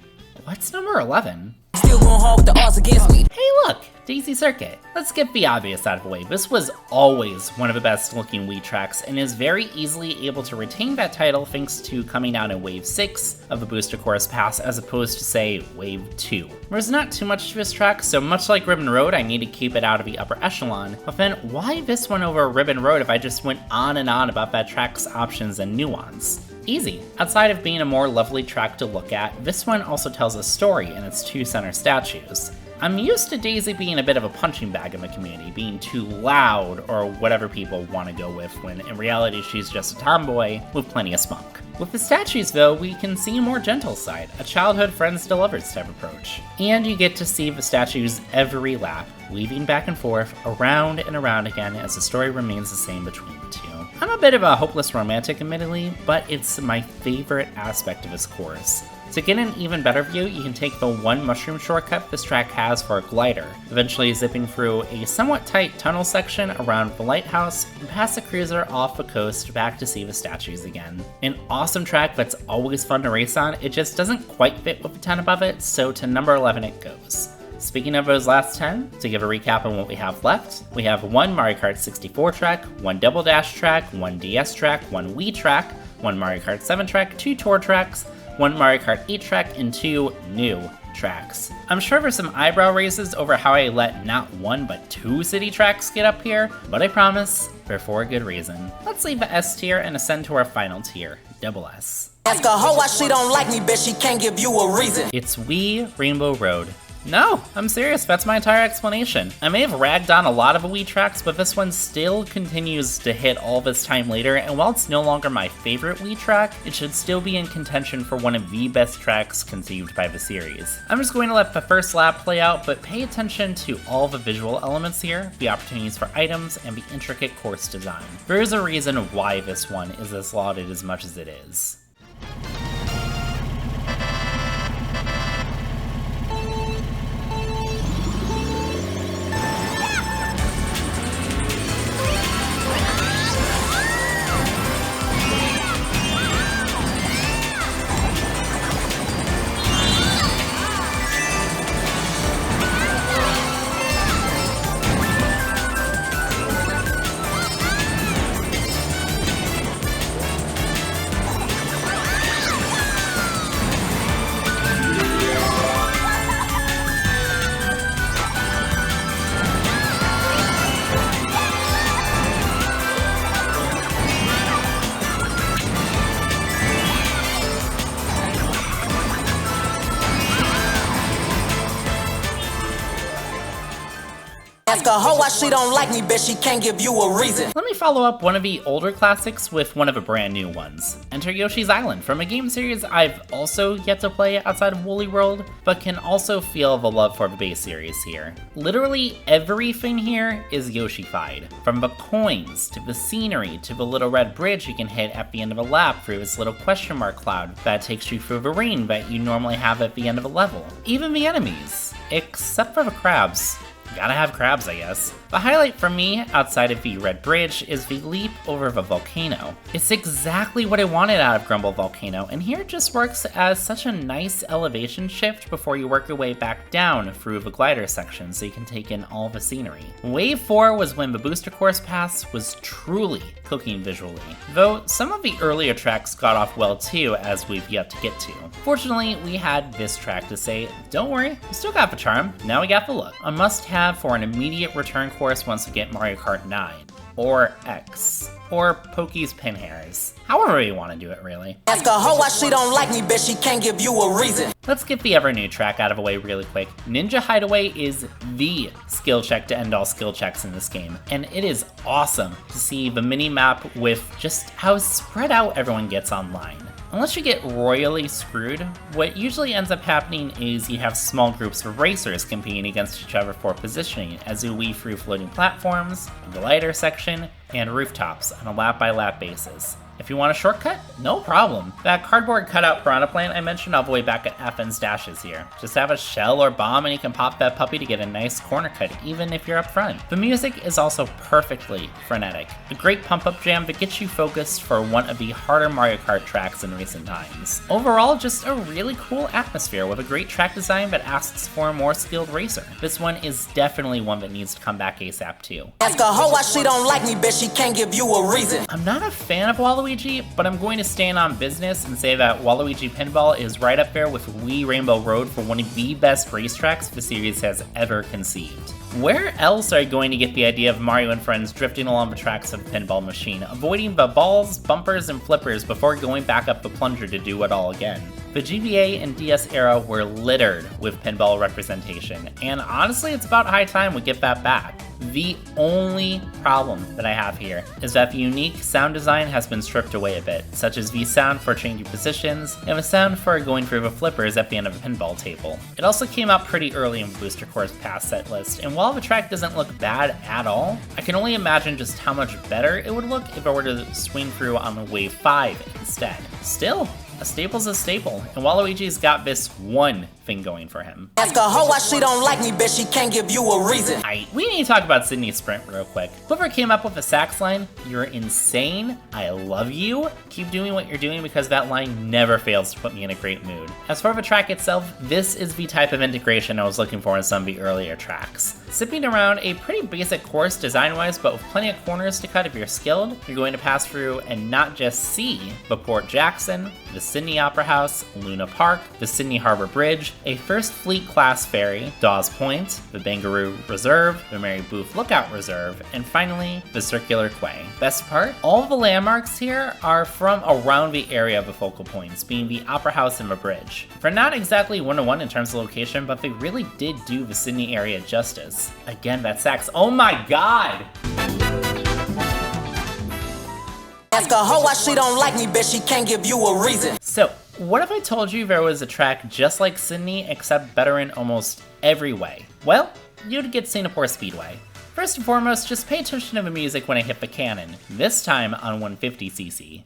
Speaker 2: what's number 11?
Speaker 4: Still gon' hold the odds against me.
Speaker 2: Hey look, Daisy Circuit. Let's get the obvious out of the way. This was always one of the best looking Wii tracks and is very easily able to retain that title thanks to coming out in Wave 6 of the Booster Course Pass as opposed to say Wave 2. There's not too much to this track, so much like Ribbon Road, I need to keep it out of the upper echelon, but then why this one over Ribbon Road if I just went on and on about that track's options and nuance? Easy. Outside of being a more lovely track to look at, this one also tells a story in its 2 center statues. I'm used to Daisy being a bit of a punching bag in the community, being too loud or whatever people want to go with, when in reality she's just a tomboy with plenty of spunk. With the statues though, we can see a more gentle side, a childhood friends to lovers type approach. And you get to see the statues every lap, weaving back and forth, around and around again as the story remains the same between the 2. I'm a bit of a hopeless romantic admittedly, but it's my favorite aspect of this course. To get an even better view, you can take the 1 mushroom shortcut this track has for a glider, eventually zipping through a somewhat tight tunnel section around the lighthouse and past the cruiser off the coast back to see the statues again. An awesome track that's always fun to race on, it just doesn't quite fit with the 10 above it, so to number 11 it goes. Speaking of those last 10, to give a recap on what we have left, we have 1 Mario Kart 64 track, 1 Double Dash track, 1 DS track, 1 Wii track, 1 Mario Kart 7 track, 2 tour tracks, 1 Mario Kart 8 track, and 2 new tracks. I'm sure there's some eyebrow raises over how I let not 1 but 2 city tracks get up here, but I promise they're for a good reason. Let's leave the S tier and ascend to our final tier, Double S.
Speaker 4: Ask a hoe why she don't like me, bet she can't give you a reason.
Speaker 2: It's Wii Rainbow Road. No, I'm serious, that's my entire explanation. I may have ragged on a lot of Wii tracks, but this one still continues to hit all this time later, and while it's no longer my favorite Wii track, it should still be in contention for one of the best tracks conceived by the series. I'm just going to let the first lap play out, but pay attention to all the visual elements here, the opportunities for items, and the intricate course design. There is a reason why this one is as lauded as much as it is.
Speaker 4: Ask a hoe why she don't like me, bet she can't give you a reason.
Speaker 2: Let me follow up one of the older classics with one of the brand new ones. Enter Yoshi's Island, from a game series I've also yet to play outside of Woolly World, but can also feel the love for the base series here. Literally everything here is Yoshi-fied. From the coins, to the scenery, to the little red bridge you can hit at the end of a lap through this little question mark cloud that takes you through the rain that you normally have at the end of a level. Even the enemies, except for the crabs. Gotta have crabs, I guess. The highlight for me, outside of the Red Bridge, is the leap over the volcano. It's exactly what I wanted out of Grumble Volcano, and here it just works as such a nice elevation shift before you work your way back down through the glider section so you can take in all the scenery. Wave 4 was when the booster course pass was truly cooking visually, though some of the earlier tracks got off well too, as we've yet to get to. Fortunately, we had this track to say, don't worry, we still got the charm, now we got the look. A must-have for an immediate return course once we get Mario Kart 9, or X, or Pokey's Pin Hairs. However you want to do it, really.
Speaker 4: Ask a hoe why she don't like me, bet she can't give you a reason.
Speaker 2: Let's get the ever new track out of the way really quick. Ninja Hideaway is the skill check to end all skill checks in this game, and it is awesome to see the mini-map with just how spread out everyone gets online. Unless you get royally screwed, what usually ends up happening is you have small groups of racers competing against each other for positioning as you weave through floating platforms, the glider section, and rooftops on a lap-by-lap basis. If you want a shortcut, no problem. That cardboard cutout piranha plant I mentioned all the way back at Athens Dashes here. Just have a shell or bomb and you can pop that puppy to get a nice corner cut, even if you're up front. The music is also perfectly frenetic. A great pump-up jam that gets you focused for one of the harder Mario Kart tracks in recent times. Overall, just a really cool atmosphere with a great track design that asks for a more skilled racer. This one is definitely one that needs to come back ASAP too.
Speaker 4: Ask a hoe why she don't like me, bet she can't give you a reason.
Speaker 2: I'm not a fan of Waluigi, but I'm going to stand on business and say that Waluigi Pinball is right up there with Wii Rainbow Road for one of the best racetracks the series has ever conceived. Where else are you going to get the idea of Mario and friends drifting along the tracks of a pinball machine, avoiding the balls, bumpers, and flippers before going back up the plunger to do it all again? The GBA and DS era were littered with pinball representation, and honestly it's about high time we get that back. The only problem that I have here is that the unique sound design has been stripped away a bit, such as the sound for changing positions, and the sound for going through the flippers at the end of a pinball table. It also came out pretty early in the Booster Course Pass set list, and while the track doesn't look bad at all, I can only imagine just how much better it would look if I were to swing through on the Wave 5 instead. Still, a staple's a staple, and Waluigi's got this one thing going for him.
Speaker 4: Ask a hoe why she don't like me, bet she can't give you a reason.
Speaker 2: We need to talk about Sydney's Sprint real quick. Whoever came up with the sax line, you're insane, I love you, keep doing what you're doing because that line never fails to put me in a great mood. As for the track itself, this is the type of integration I was looking for in some of the earlier tracks. Zipping around a pretty basic course design-wise, but with plenty of corners to cut if you're skilled, you're going to pass through and not just see, but Port Jackson, the Sydney Opera House, Luna Park, the Sydney Harbor Bridge, a First Fleet class ferry, Dawes Point, the Bangaroo Reserve, the Mary Booth Lookout Reserve, and finally, the Circular Quay. Best part? All of the landmarks here are from around the area of the focal points, being the Opera House and the bridge. They're not exactly one-to-one in terms of location, but they really did do the Sydney area justice. Again, that sax, oh my god!
Speaker 4: Ask a hoe why she don't like me, bet she can't give you a reason.
Speaker 2: So, what if I told you there was a track just like Sydney, except better in almost every way? Well, you'd get Singapore Speedway. First and foremost, just pay attention to the music when I hit the cannon, this time on 150cc.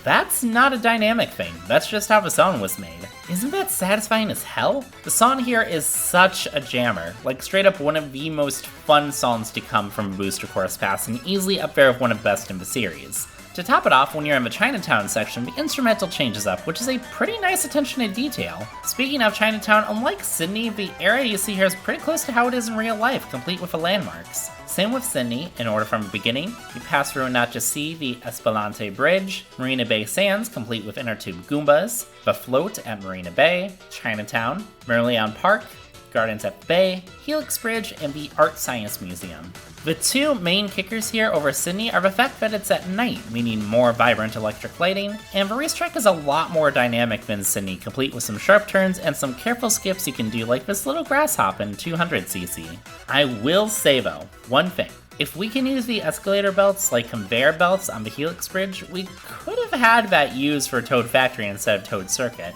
Speaker 2: That's not a dynamic thing, that's just how the song was made. Isn't that satisfying as hell? The song here is such a jammer, like straight up one of the most fun songs to come from a Booster Course Pass and easily up there with one of the best in the series. To top it off, when you're in the Chinatown section, the instrumental changes up, which is a pretty nice attention to detail. Speaking of Chinatown, unlike Sydney, the area you see here is pretty close to how it is in real life, complete with the landmarks. Same with Sydney, in order from the beginning, you pass through Not Just Sea, the Escalante Bridge, Marina Bay Sands, complete with inner tube Goombas, the Float at Marina Bay, Chinatown, Merlion Park, Gardens at the Bay, Helix Bridge, and the Art Science Museum. The two main kickers here over Sydney are the fact that it's at night, meaning more vibrant electric lighting, and the racetrack is a lot more dynamic than Sydney, complete with some sharp turns and some careful skips you can do like this little grass hop in 200cc. I will say though, one thing. If we can use the escalator belts like conveyor belts on the Helix Bridge, we could have had that used for Toad Factory instead of Toad Circuit.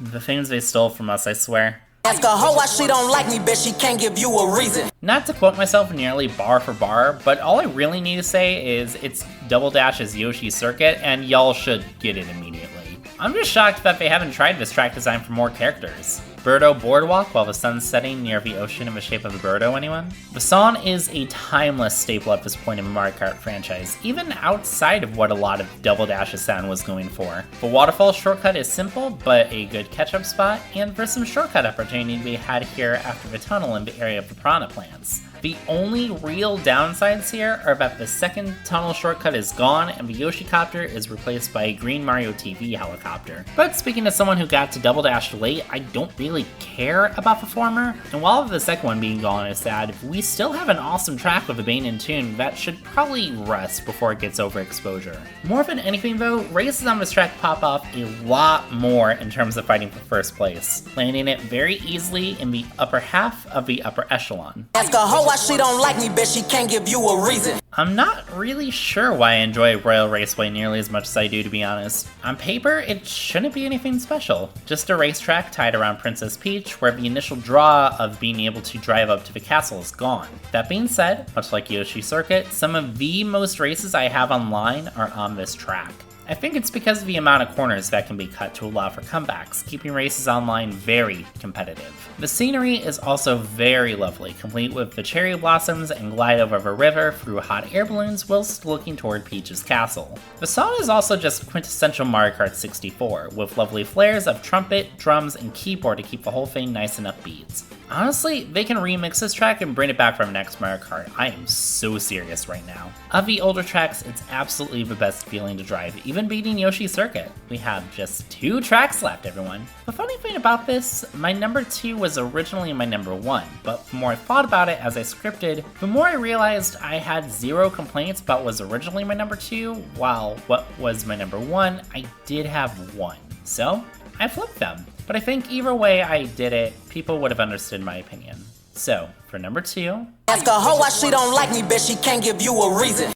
Speaker 2: The things they stole from us, I swear.
Speaker 4: Ask a hoe why she don't like me, bet she can't give you a reason.
Speaker 2: Not to quote myself nearly bar for bar, but all I really need to say is it's Double Dash's Yoshi Circuit, and y'all should get it immediately. I'm just shocked that they haven't tried this track design for more characters. Birdo Boardwalk while the sun's setting near the ocean in the shape of a birdo, anyone? The song is a timeless staple at this point in the Mario Kart franchise, even outside of what a lot of Double Dash's sound was going for. The waterfall shortcut is simple, but a good catch-up spot, and there's some shortcut opportunity to be had here after the tunnel in the area of the piranha plants. The only real downsides here are that the second tunnel shortcut is gone and the Yoshi-copter is replaced by a green Mario TV helicopter. But speaking as someone who got to Double Dash late, I don't really care about the former, and while the second one being gone is sad, we still have an awesome track with a Bane in tune that should probably rest before it gets overexposure. More than anything though, races on this track pop off a lot more in terms of fighting for first place, landing it very easily in the upper half of the upper echelon.
Speaker 4: Ask a hoe why she don't like me, bet she can't give you a reason.
Speaker 2: I'm not really sure why I enjoy Royal Raceway nearly as much as I do, to be honest. On paper, it shouldn't be anything special. Just a racetrack tied around Princess Peach, where the initial draw of being able to drive up to the castle is gone. That being said, much like Yoshi Circuit, some of the most races I have online are on this track. I think it's because of the amount of corners that can be cut to allow for comebacks, keeping races online very competitive. The scenery is also very lovely, complete with the cherry blossoms and glide over the river through hot air balloons whilst looking toward Peach's castle. The song is also just quintessential Mario Kart 64, with lovely flares of trumpet, drums, and keyboard to keep the whole thing nice and upbeat. Honestly, they can remix this track and bring it back for the next Mario Kart. I am so serious right now. Of the older tracks, it's absolutely the best feeling to drive, even beating Yoshi Circuit. We have just 2 tracks left, everyone. The funny thing about this, my number 2 was originally my number 1, but the more I thought about it as I scripted, the more I realized I had 0 complaints about what was originally my number 2, while what was my number 1, I did have 1. So, I flipped them. But I think either way I did it, people would have understood my opinion. So, for number 2...
Speaker 4: Ask a hoe why she don't like me, bet she can't give you a reason.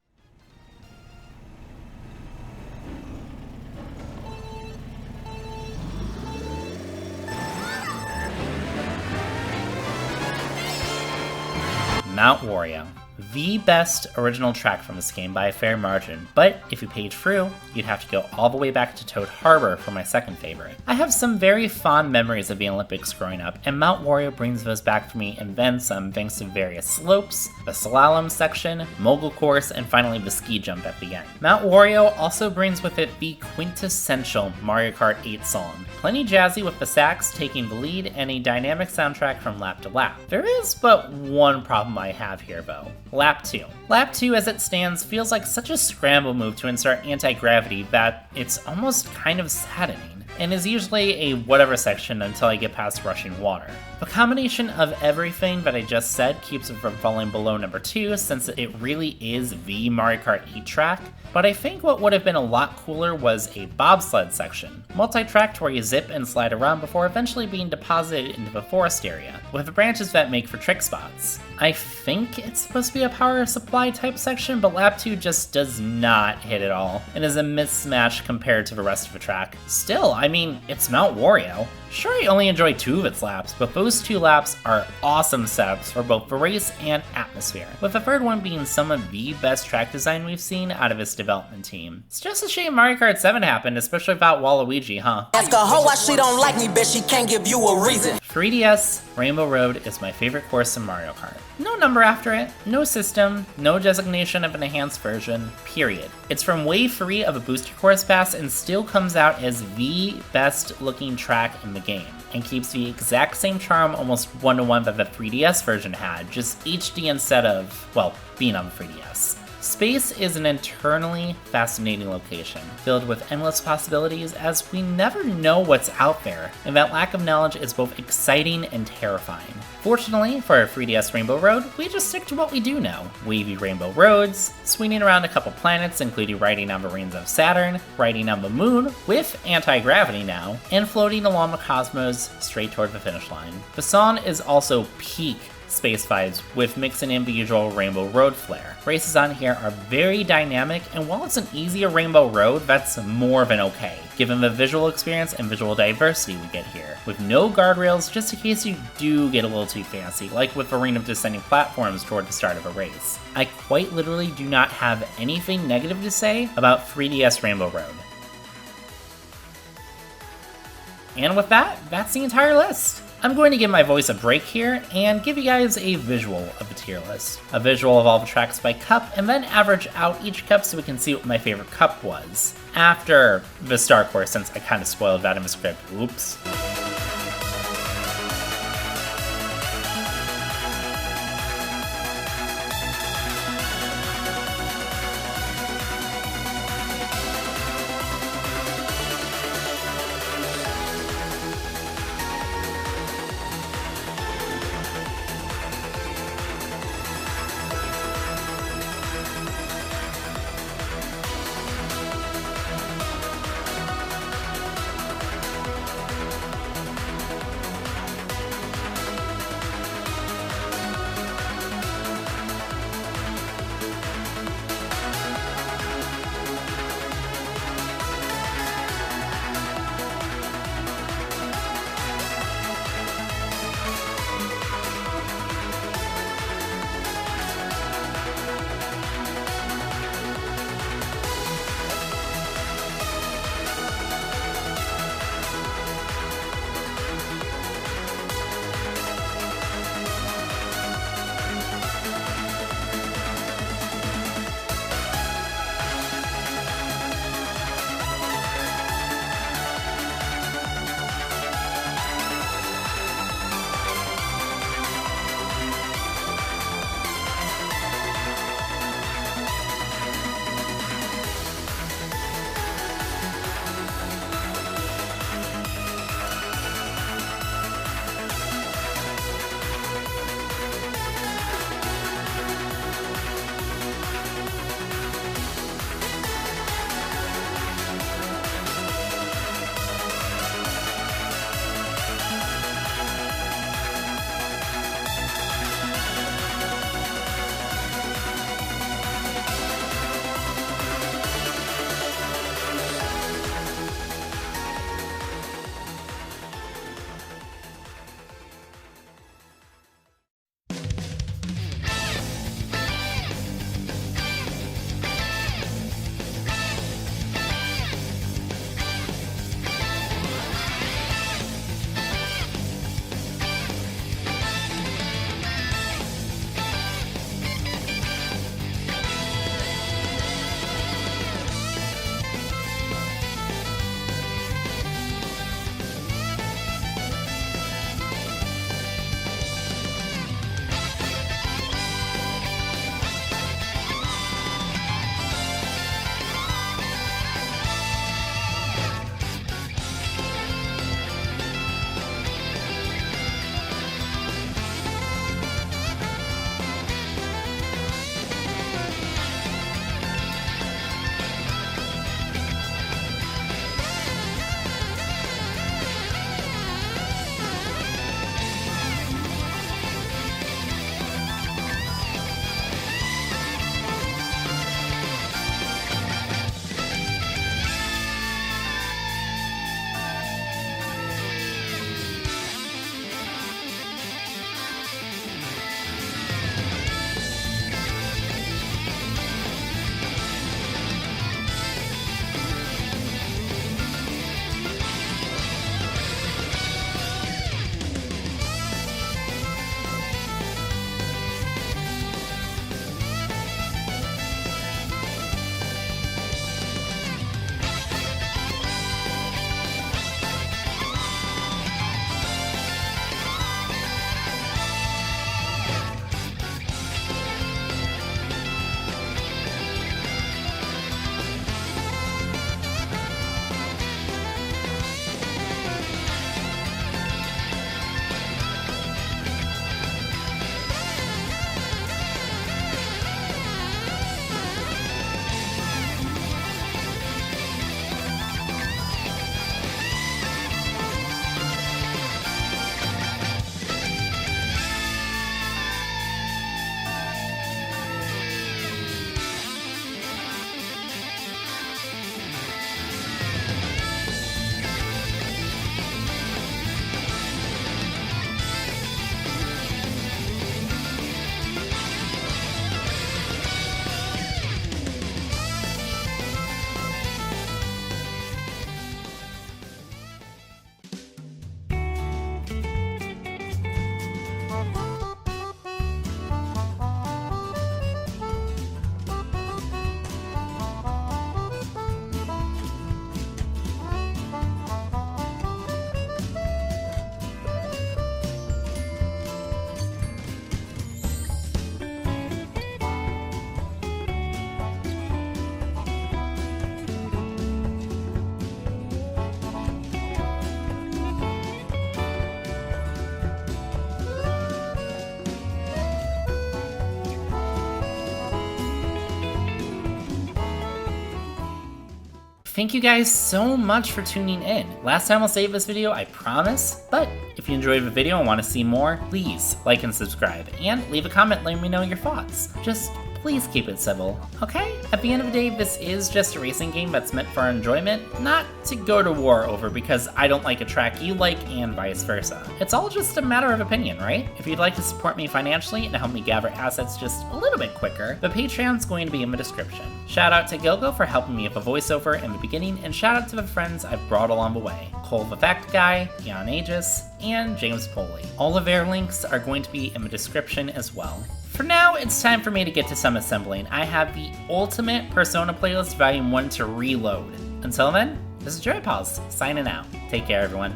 Speaker 2: Mount Wario. the best original track from this game by a fair margin, but if you page through, you'd have to go all the way back to Toad Harbor for my second favorite. I have some very fond memories of the Olympics growing up, and Mount Wario brings those back for me and then some thanks to various slopes, the slalom section, mogul course, and finally the ski jump at the end. Mount Wario also brings with it the quintessential Mario Kart 8 song. Plenty jazzy with the sax taking the lead and a dynamic soundtrack from lap to lap. There is but one problem I have here though. Lap 2. Lap 2 as it stands feels like such a scramble move to insert anti-gravity that it's almost kind of saddening, and is usually a whatever section until I get past rushing water. A combination of everything that I just said keeps it from falling below number 2 since it really is the Mario Kart 8 track, but I think what would have been a lot cooler was a bobsled section, multi-tracked where you zip and slide around before eventually being deposited into the forest area, with branches that make for trick spots. I think it's supposed to be a power supply type section, but lap 2 just does not hit it all, and is a mismatch compared to the rest of the track. Still, I mean, it's Mount Wario. Sure, I only enjoyed 2 of its laps, but those 2 laps are awesome setups for both the race and atmosphere, with the third one being some of the best track design we've seen out of its development team. It's just a shame Mario Kart 7 happened, especially without Waluigi, huh?
Speaker 4: Ask a hoe why she don't like me, bet she can't give you a reason.
Speaker 2: 3DS Rainbow Road is my favorite course in Mario Kart. No number after it, no system, no designation of an enhanced version, period. It's from Wave 3 of a booster course pass and still comes out as the best looking track in the game, and keeps the exact same charm almost one-to-one that the 3DS version had, just HD instead of, well, being on the 3DS. Space is an eternally fascinating location, filled with endless possibilities as we never know what's out there, and that lack of knowledge is both exciting and terrifying. Fortunately for our 3DS Rainbow Road, we just stick to what we do know. Wavy rainbow roads, swinging around a couple planets including riding on the rings of Saturn, riding on the moon with anti-gravity now, and floating along the cosmos straight toward the finish line. The song is also peak space vibes with mixing in the usual rainbow road flair. Races on here are very dynamic, and while it's an easier rainbow road, that's more than okay, given the visual experience and visual diversity we get here, with no guardrails just in case you do get a little too fancy, like with the ring of descending platforms toward the start of a race. I quite literally do not have anything negative to say about 3DS Rainbow Road. And with that, that's the entire list. I'm going to give my voice a break here and give you guys a visual of the tier list. A visual of all the tracks by cup, and then average out each cup so we can see what my favorite cup was. After the Star Course, since I kind of spoiled that in the script. Oops. Thank you guys so much for tuning in. Last time I'll save this video, I promise, but if you enjoyed the video and want to see more, please like and subscribe, and leave a comment letting me know your thoughts. Just please keep it civil, okay? At the end of the day, this is just a racing game that's meant for our enjoyment, not to go to war over because I don't like a track you like and vice versa. It's all just a matter of opinion, right? If you'd like to support me financially and help me gather assets just a little bit quicker, the Patreon's going to be in the description. Shout out to Gilgo for helping me with a voiceover in the beginning, and shout out to the friends I've brought along the way. Cole the Fact Guy, Jan Aegis, and James Poley. All of their links are going to be in the description as well. For now, it's time for me to get to some assembling. I have the ultimate Persona playlist Volume 1 to reload. Until then, this is JoyPals, signing out. Take care, everyone.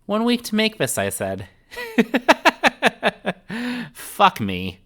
Speaker 2: One week to make this, I said. Fuck me.